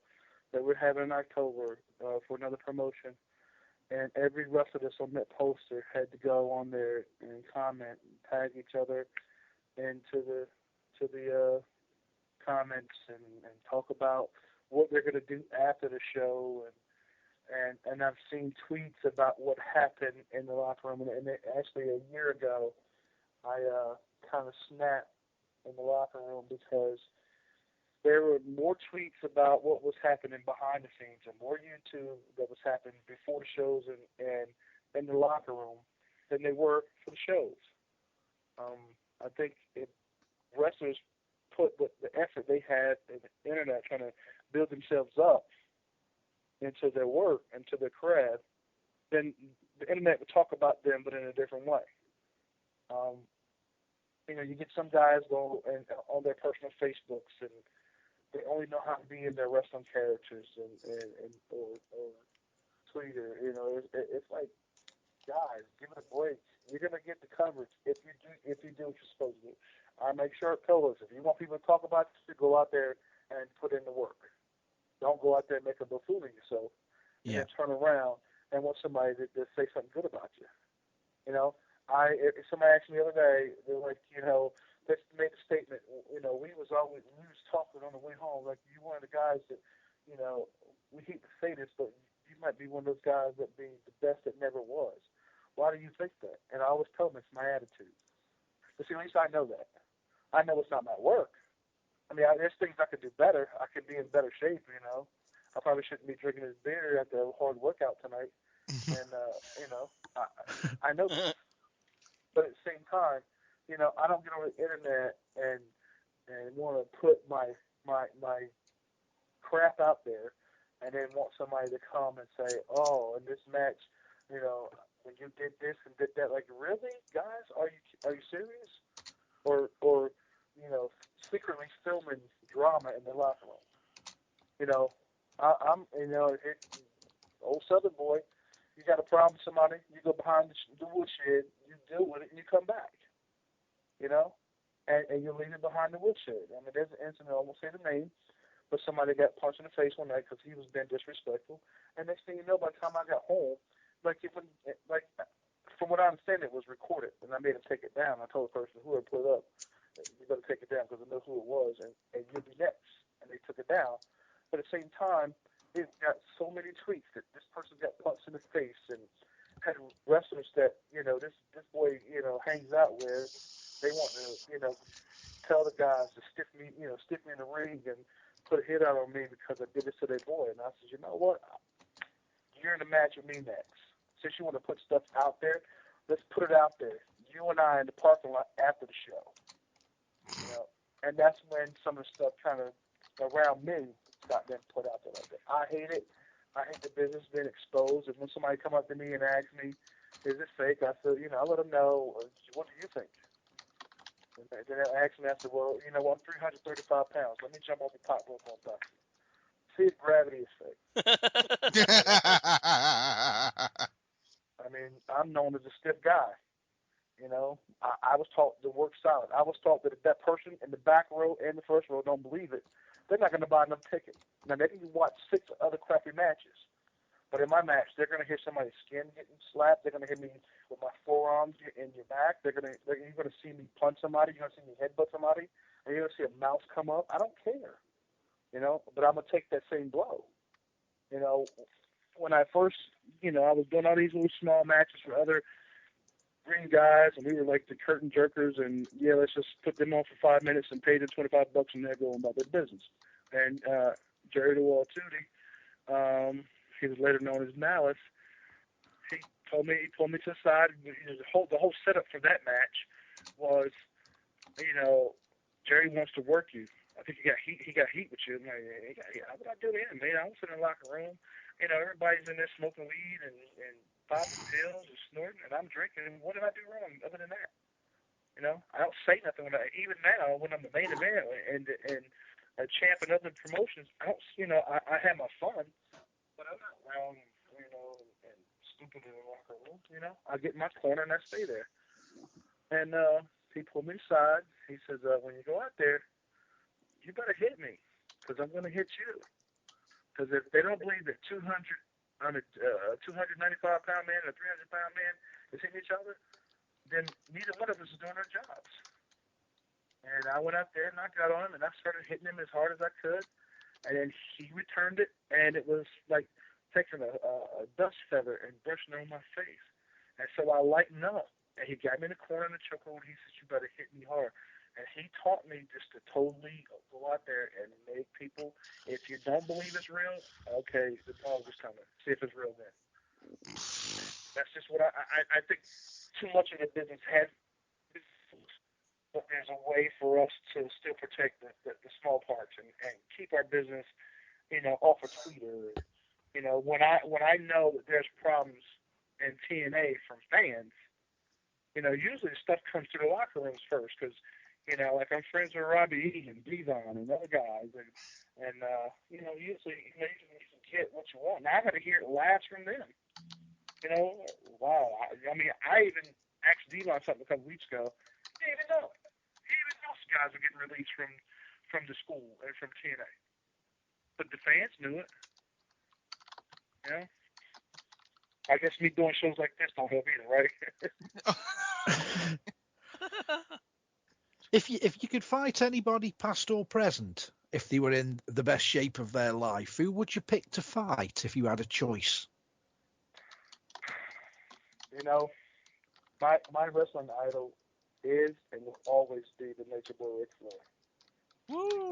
that we're having in October for another promotion, and every wrestler that's on that poster had to go on there and comment and tag each other into the comments and talk about what they're going to do after the show, and I've seen tweets about what happened in the locker room, and actually a year ago I kind of snapped in the locker room because there were more tweets about what was happening behind the scenes and more YouTube that was happening before the shows and in the locker room than they were for the shows. I think if wrestlers put the effort they had in the internet trying to build themselves up into their work, into their craft, then the internet would talk about them, but in a different way. You get some guys go and on their personal Facebooks and they only know how to be in their wrestling characters or Twitter. It's like, guys, give it a break. You're gonna get the coverage if you do what you're supposed to do. I make sure pillars. If you want people to talk about you, go out there and put in the work. Don't go out there and make a buffoon of yourself and then turn around and want somebody to say something good about you. If somebody asked me the other day, they're like, let's make a statement. We was talking on the way home, like, you're one of the guys that, we hate to say this, but you might be one of those guys that be the best that never was. Why do you think that? And I always tell them it's my attitude. But see, at least I know that. I know it's not my work. I mean, there's things I could do better. I could be in better shape, I probably shouldn't be drinking this beer after a hard workout tonight. And, I know that. But at the same time, I don't get on the internet and want to put my crap out there and then want somebody to come and say, oh, in this match, when you did this and did that. Like, really, guys? Are you serious? Or secretly filming drama in the locker room. I'm old Southern boy. You got a problem with somebody, you go behind the woodshed, you deal with it, and you come back. And you leave it behind the woodshed. I mean, there's an incident, I won't say the name, but somebody got punched in the face one night because he was being disrespectful. And next thing you know, by the time I got home, from what I understand, it was recorded, and I made him take it down. I told the person who had put it up, you better take it down because I know who it was, and you'll be next. And they took it down. But at the same time, it got so many tweets that this person got punched in the face, and had wrestlers that this boy hangs out with. They want to tell the guys to stick me in the ring and put a hit out on me because I did this to their boy. And I said, you know what? You're in the match with me next. Since you want to put stuff out there, let's put it out there. You and I in the parking lot after the show. And that's when some of the stuff kind of around me got them put out there like that. I hate it. I hate the business being exposed. And when somebody come up to me and ask me, is it fake? I said, I let them know, what do you think? And then they asked me, I said, well, I'm 335 pounds. Let me jump off the top rope on top. See if gravity is fake. I mean, I'm known as a stiff guy. I was taught to work solid. I was taught that if that person in the back row and the first row don't believe it, they're not going to buy enough tickets. Now, they can watch 6 other crappy matches. But in my match, they're going to hear somebody's skin getting slapped. They're going to hear me with my forearms in your back. You're going to see me punch somebody. You're going to see me headbutt somebody. And you're going to see a mouse come up. I don't care. But I'm going to take that same blow. when I first, I was doing all these little small matches for other ring guys, and we were like the curtain jerkers, and yeah, let's just put them on for 5 minutes and pay them $25 and they're going about their business. And Jerry the Wall Tootie, he was later known as Malice. He pulled me to the side. The whole setup for that match was, Jerry wants to work you. I think he got heat with you. I'm like, he got heat. How would I do to him, man? I was in the locker room. Everybody's in there smoking weed and popping pills and snorting, and I'm drinking. And what did I do wrong other than that? I don't say nothing even now when I'm the main event and a champ in other promotions. I don't, I have my fun, but I'm not wrong, and stupid in the locker room. I get in my corner and I stay there. And he pulled me aside. He says, when you go out there, you better hit me, because I'm going to hit you. Because if they don't believe that 200 on a 295-pound man and a 300-pound man is hitting each other, then neither one of us is doing our jobs. And I went out there and I got on him, and I started hitting him as hard as I could. And then he returned it, and it was like taking a dust feather and brushing it on my face. And so I lightened up, and he got me in the corner in the chokehold. He says, you better hit me hard. And he taught me just to totally go out there and make people, if you don't believe it's real, okay, the dog is coming. See if it's real then. That's just what I think too much of the business has, but there's a way for us to still protect the small parts and keep our business, off of Twitter. When I know that there's problems in TNA from fans, usually the stuff comes through the locker rooms first, because like I'm friends with Robbie E and Devon and other guys, and usually you can get what you want. Now I got to hear it last from them. Wow. I even asked Devon something a couple weeks ago. He didn't even know. He didn't even know guys were getting released from the school and from TNA. But the fans knew it. I guess me doing shows like this don't help either, right? If you could fight anybody, past or present, if they were in the best shape of their life, who would you pick to fight if you had a choice? My wrestling idol is and will always be the Nature Boy Ric Flair. Woo!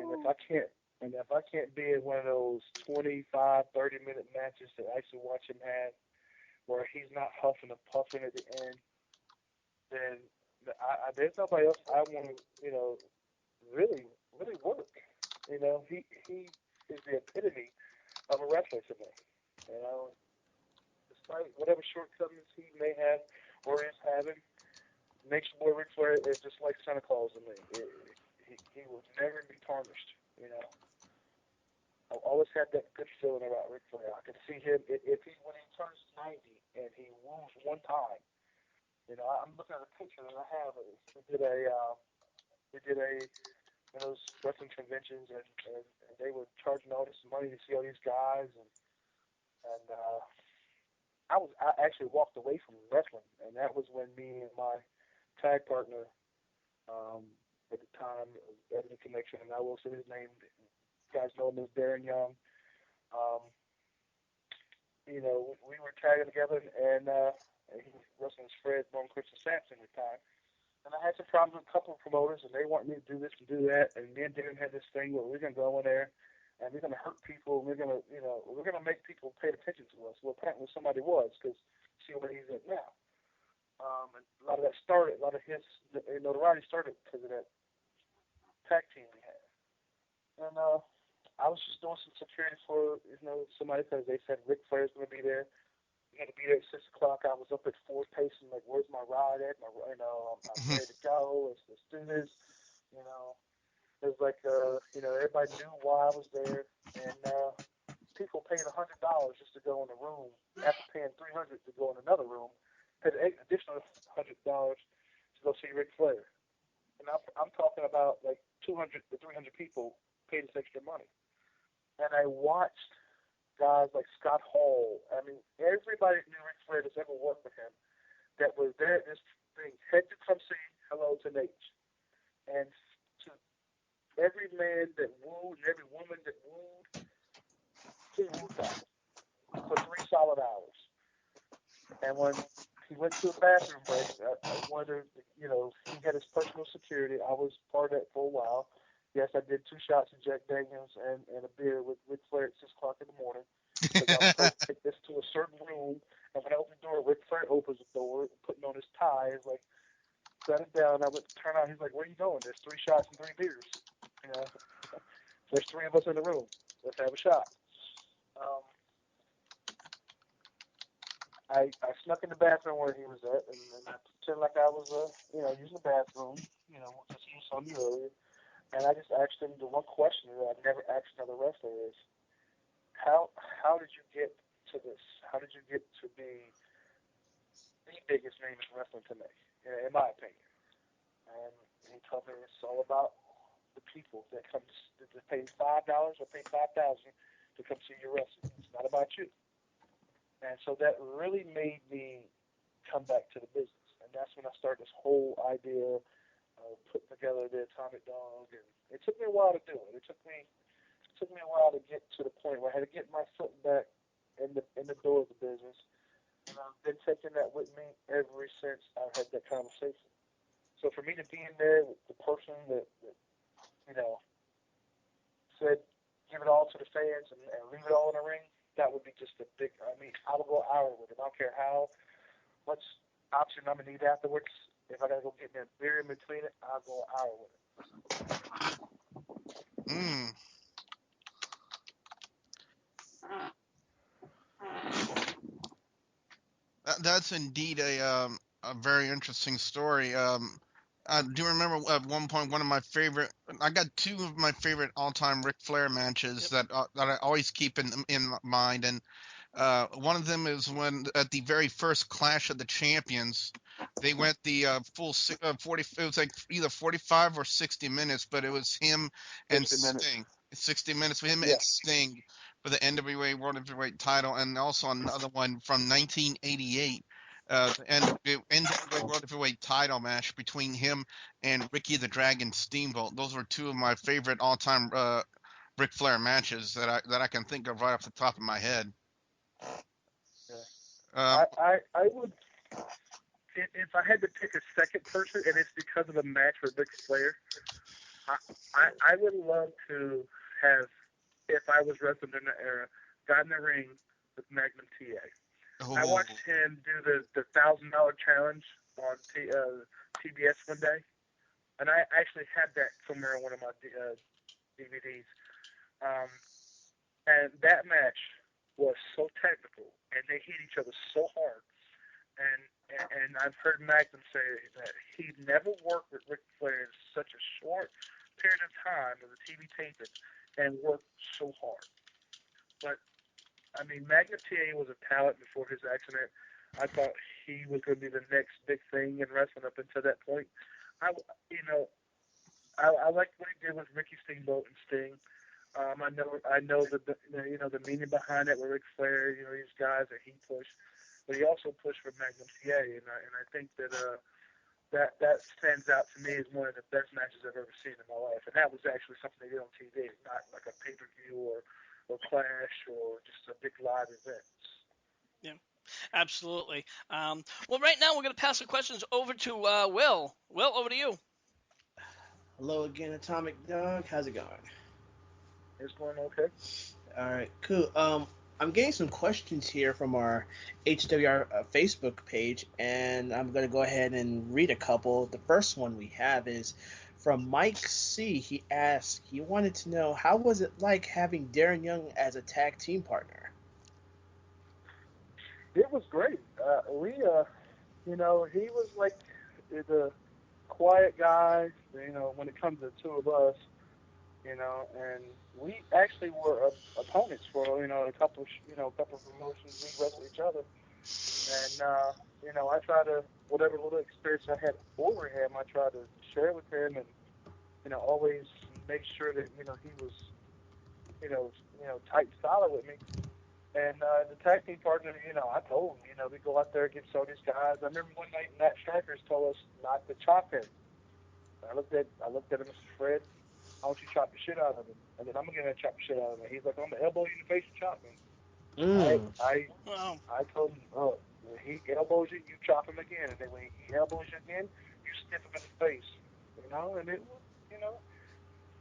And if I can't be in one of those 25, 30-minute matches that I actually watch him have, where he's not huffing and puffing at the end, then there's nobody else I want to, really, really work. He is the epitome of a wrestler to me. Despite whatever shortcomings he may have or is having, Nature Boy Ric Flair is just like Santa Claus to me. He will never be tarnished. I've always had that good feeling about Ric Flair. I can see him when he turns 90 and he woos one time. I'm looking at a picture that I have. We did those wrestling conventions, and they were charging all this money to see all these guys, and I actually walked away from wrestling, and that was when me and my tag partner at the time, Ebony Connection, and I will say his name. You guys know him as Darren Young. We were tagging together, and he was wrestling as Fred Bone Christian Sampson at the time. And I had some problems with a couple of promoters, and they wanted me to do this and do that. And me and Darren had this thing where we're going to go in there, and we're going to hurt people, and we're going to make people pay attention to us. Well, apparently somebody was, because see where he's at now. And a lot of that started, a lot of his notoriety started because of that tag team we had. And I was just doing some security for somebody, because they said Ric Flair's going to be there. You had to be there at 6 o'clock. I was up at 4 pacing, like, where's my ride at? I'm ready to go. Let's do this. It was like, everybody knew why I was there, and people paid $100 just to go in the room after paying $300 to go in another room. Paid an additional $100 to go see Ric Flair. And I'm talking about like 200 to 300 people paid this extra money. And I watched guys like Scott Hall. I mean, everybody that knew Ric Flair that's ever worked with him that was there at this thing had to come say hello to Nate. And to every man that wooed and every woman that wooed, he wooed out. for 3 solid hours. And when he went to a bathroom break, I wondered, he had his personal security. I was part of that for a while. Yes, I did 2 shots of Jack Daniels and a beer with Ric Flair at 6 o'clock in the morning because I was told to take this to a certain room. And when I opened the door, Ric Flair opens the door, putting on his tie. He's like, set it down. I went to turn out. He's like, where are you going? There's 3 shots and 3 beers. There's 3 of us in the room. Let's have a shot. I snuck in the bathroom where he was at, and I pretended like I was, using the bathroom, just you saw me earlier. And I just asked him the one question that I've never asked another wrestler is, how did you get to this? How did you get to be the biggest name in wrestling today, in my opinion? And he told me it's all about the people that come to pay $5 or pay $5,000 to come see you wrestle. It's not about you. And so that really made me come back to the business. And that's when I started this whole idea of putting together the Atomic Dog. And it took me a while to do it. It took me a while to get to the point where I had to get my foot back in the door of the business. And I've been taking that with me ever since I've had that conversation. So for me to be in there with the person that said, give it all to the fans and leave it all in the ring, that would be just a big, I would go an hour with it. I don't care how much option I'm going to need afterwards. If I got to go get me a beer in between it, I'll go an hour with it. That's indeed a very interesting story. I do remember at one point I got 2 of my favorite all-time Ric Flair matches that I always keep in mind, and one of them is when at the very first Clash of the Champions, they went the full 40. It was like either 45 or 60 minutes, but it was him and 60 minutes. Sting. 60 minutes with him Yeah. and Sting for the NWA World Heavyweight title, and also another one from 1988. The NWA World Heavyweight title match between him and Ricky the Dragon Steamboat. Those were 2 of my favorite all-time Ric Flair matches that I can think of right off the top of my head. Yeah. I would, if I had to pick a second person, and it's because of a match with Ric Flair, I would love to have, if I was wrestling in the era, got in the ring with Magnum TA. Oh. I watched him do the $1,000 challenge on TBS one day, and I actually had that somewhere on one of my DVDs. And that match was so technical, and they hit each other so hard. And I've heard Magnum say that he never worked with Ric Flair in such a short period of time as a TV taping and worked so hard. But Magnum TA was a talent before his accident. I thought he was going to be the next big thing in wrestling up until that point. I liked what he did with Ricky Steamboat and Sting. I know the meaning behind it with Ric Flair. These guys that he pushed, but he also pushed for Magnum TA, and I think that that stands out to me as one of the best matches I've ever seen in my life. And that was actually something they did on TV, not like a pay-per-view or Clash or just a big live event. Yeah, absolutely. Well, right now we're going to pass the questions over to Will. Will, over to you. Hello again, Atomic Dog. How's it going? It's going okay. All right, cool. I'm getting some questions here from our HWR Facebook page, and I'm going to go ahead and read a couple. The first one we have is from Mike C. He asked, he wanted to know, how was it like having Darren Young as a tag team partner? It was great. He was like the quiet guy, when it comes to the 2 of us, and we actually were opponents for, a couple of promotions. We wrestled each other. And, I try to, whatever little experience I had over him, I try to share with him and, always make sure that, he was, tight and solid with me. And the tag team partner, I told him, we go out there and get some of these guys. I remember one night Matt Strikers told us not to chop him. I looked at him and said, Fred, I want you to chop the shit out of him. And then I'm going to chop the shit out of him. He's like, I'm going to elbow you in the face and chop him. Mm. Wow. I told him, oh, when he elbows you, you chop him again, and then when he elbows you again, you stiff him in the face. And it was,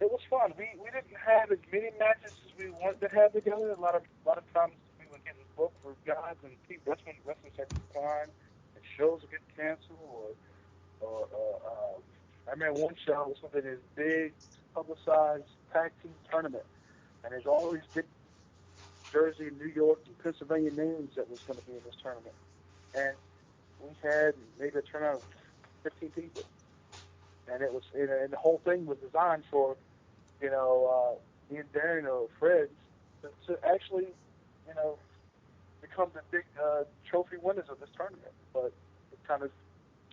it was fun. We didn't have as many matches as we wanted to have together. A lot of times we were getting booked for guys, and wrestling started to decline, and shows would get canceled, or I remember one show was something this big publicized tag team tournament, and there's all these big Jersey, New York, and Pennsylvania names that was going to be in this tournament, and we had maybe a turnout of 15 people, and it was and the whole thing was designed for me and Darren or Fred to actually become the big trophy winners of this tournament, but it kind of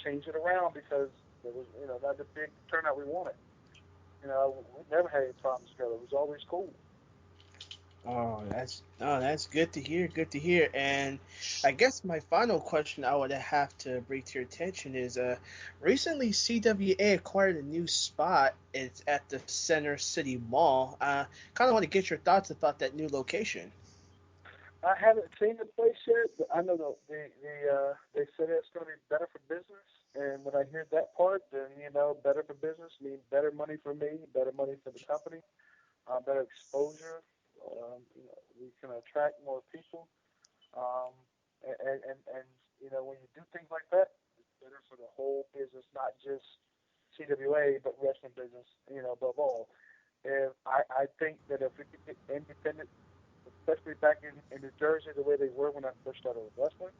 changed it around because there was not the big turnout we wanted. We never had any problems together. It was always cool. That's good to hear. Good to hear. And I guess my final question I would have to bring to your attention is recently CWA acquired a new spot. It's at the Center City Mall. Kind of want to get your thoughts about that new location. I haven't seen the place yet, but I know they said it's going to be better for business. And when I hear that part, then better for business means better money for me, better money for the company, better exposure. We can attract more people. Um, and when you do things like that, it's better for the whole business, not just CWA, but wrestling business. Above all. And I think that if we could get independent, especially back in New Jersey, the way they were when I first started with wrestling,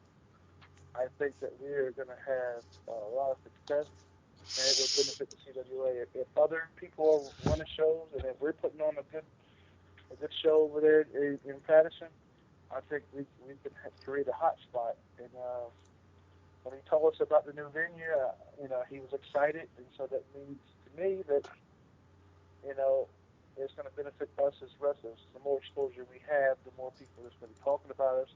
I think that we are going to have a lot of success, and it will benefit the CWA. If other people are running shows, and if we're putting on a good show over there in Patterson, I think we can create a hot spot. And when he told us about the new venue, he was excited, and so that means to me that it's going to benefit us as wrestlers. The more exposure we have, the more people that's going to be talking about us,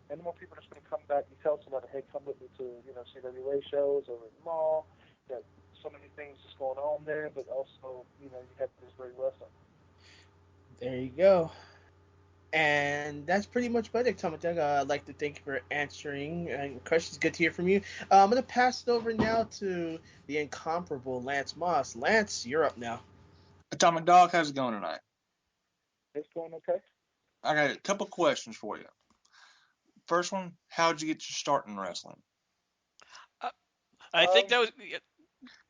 and the more people that's going to come back and tell somebody, hey, come with me to CWA shows over at the mall. That so many things that's going on there, but also you have this great wrestling. There you go. And that's pretty much about it, Tom. I'd like to thank you for answering questions. Good to hear from you. I'm going to pass it over now to the incomparable Lance Moss. Lance, you're up now. Atomic Dog, how's it going tonight? It's going okay. I got a couple questions for you. First one, how'd you get your start in wrestling? I think that was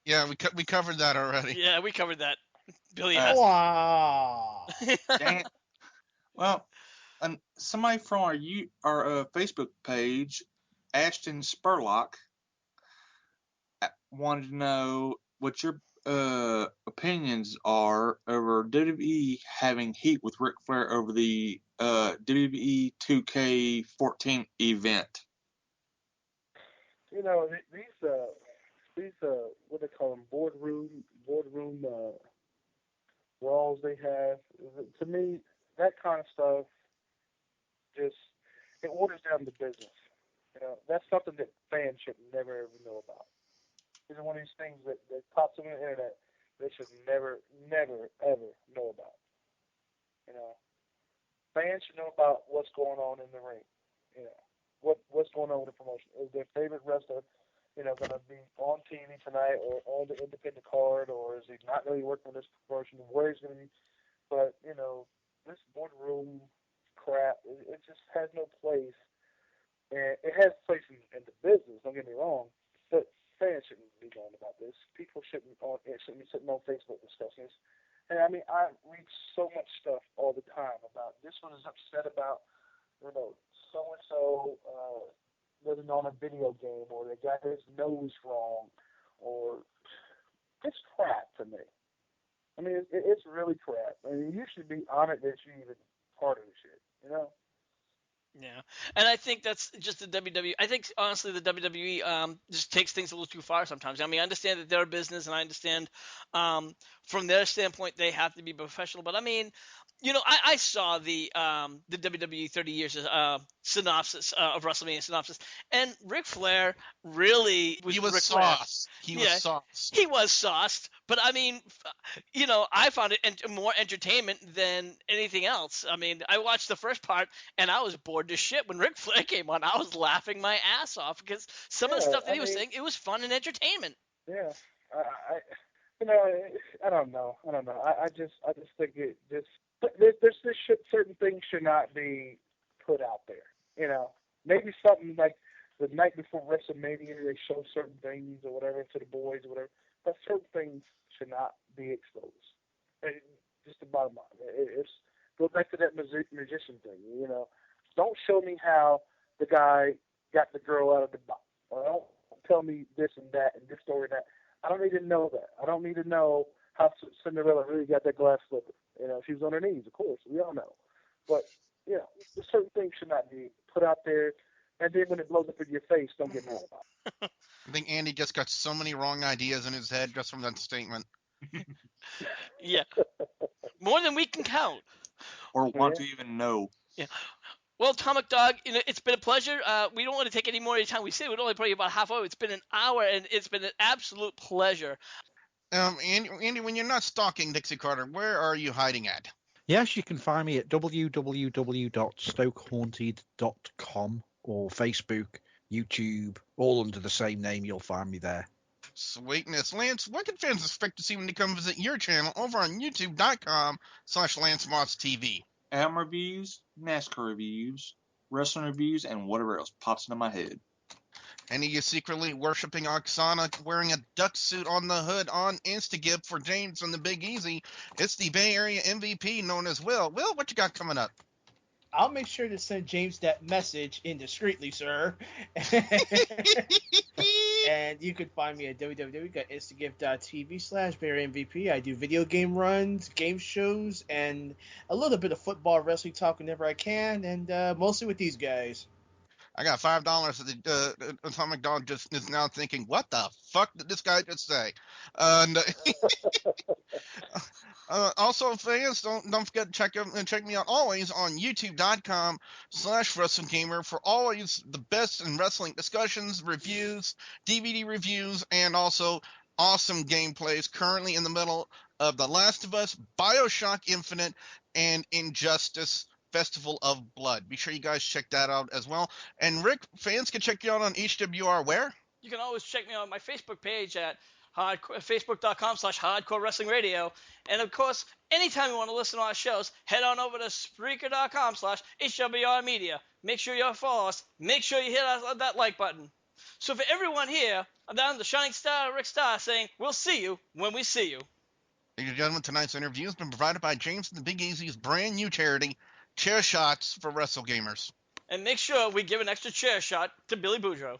Yeah, we covered that already. yeah, we covered that. Billy Uh, has. Wow. Dang it. Well, and somebody from our Facebook page, Ashton Spurlock, wanted to know what your opinions are over WWE having heat with Ric Flair over the WWE 2K14 event. These what they call them boardroom brawls they have. To me, that kind of stuff just it waters down the business. That's something that fans should never ever know about. These are one of these things that pops on the internet they should never, never, ever know about. You know, fans should know about what's going on in the ring. You know, what's going on with the promotion. Is their favorite wrestler, going to be on TV tonight or on the independent card, or is he not really working with this promotion? Where he's going to be? But this boardroom crap, it just has no place. And it has a place in the business. Don't get me wrong, but fans shouldn't be knowing about this. People shouldn't be sitting on Facebook discussing this. And I mean, I read so much stuff all the time about this one is upset about, so and so living on a video game, or they got his nose wrong, or it's crap to me. I mean, it's really crap. I mean, you should be honored that you're even part of the shit. Yeah, and I think that's just the WWE. I think honestly the WWE just takes things a little too far sometimes. I mean, I understand that they're a business, and I understand from their standpoint they have to be professional. But I mean, I saw the WWE 30 years synopsis of WrestleMania synopsis, and Ric Flair really was He was Ric Flair. sauced. He was Yeah, sauced. he was sauced, but I mean, I found it more entertainment than anything else. I mean, I watched the first part and I was bored to shit when Ric Flair came on. I was laughing my ass off because some of the Yeah, stuff that I he was mean, saying, it was fun and entertainment. yeah. I you know, I don't know. I just think it just there's this certain things should not be put out there. You know, maybe something like the night before WrestleMania they show certain things or whatever to the boys or whatever, but certain things should not be exposed. And just the bottom line. It's go back to that magician thing. You know, don't show me how the guy got the girl out of the box. Or don't tell me this and that and this story and that. I don't need to know that. I don't need to know how Cinderella really got that glass slipper. You know, she was on her knees, of course. We all know. But, you know, certain things should not be put out there. And then when it blows up in your face, don't get mad about it. I think Andy just got so many wrong ideas in his head just from that statement. Yeah, more than we can count. Or want to even know. Yeah. Well, Atomic Dog, it's been a pleasure. We don't want to take any more of your time. We said we'd only play about half hour. It's been an hour, and it's been an absolute pleasure. Andy, when you're not stalking Dixie Carter, where are you hiding at? Yes, you can find me at www.stokehaunted.com or Facebook, YouTube, all under the same name. You'll find me there. Sweetness. Lance, what can fans expect to see when they come visit your channel over on youtube.com/LanceMossTV? Album reviews, NASCAR reviews, wrestling reviews, and whatever else pops into my head. Any of you secretly worshiping Oksana wearing a duck suit on the hood on Instagib for James from the Big Easy? It's the Bay Area MVP known as Will. Will, what you got coming up? I'll make sure to send James that message indiscreetly, sir. And you can find me at www.instagift.tv/BearMVP. I do video game runs, game shows, and a little bit of football wrestling talk whenever I can, and mostly with these guys. I got $5 that the Atomic Dog just is now thinking, what the fuck did this guy just say? And also, fans, don't forget to check me out always on youtube.com/WrestlingGamer for always the best in wrestling discussions, reviews, DVD reviews, and also awesome gameplays. Currently in the middle of The Last of Us, BioShock Infinite, and Injustice Festival of Blood. Be sure you guys check that out as well. And Rick, fans can check you out on HWR where? You can always check me on my Facebook page at facebook.com/Hardcore Wrestling Radio. And of course, anytime you want to listen to our shows, head on over to Spreaker.com/HWR Media. Make sure you follow us. Make sure you hit that like button. So for everyone here, I'm down the Shining Star, Rick Starr, saying we'll see you when we see you. Ladies and gentlemen, tonight's interview has been provided by James and the Big Easy's brand new charity, Chair Shots for Wrestle Gamers. And make sure we give an extra chair shot to Billy Boudreaux.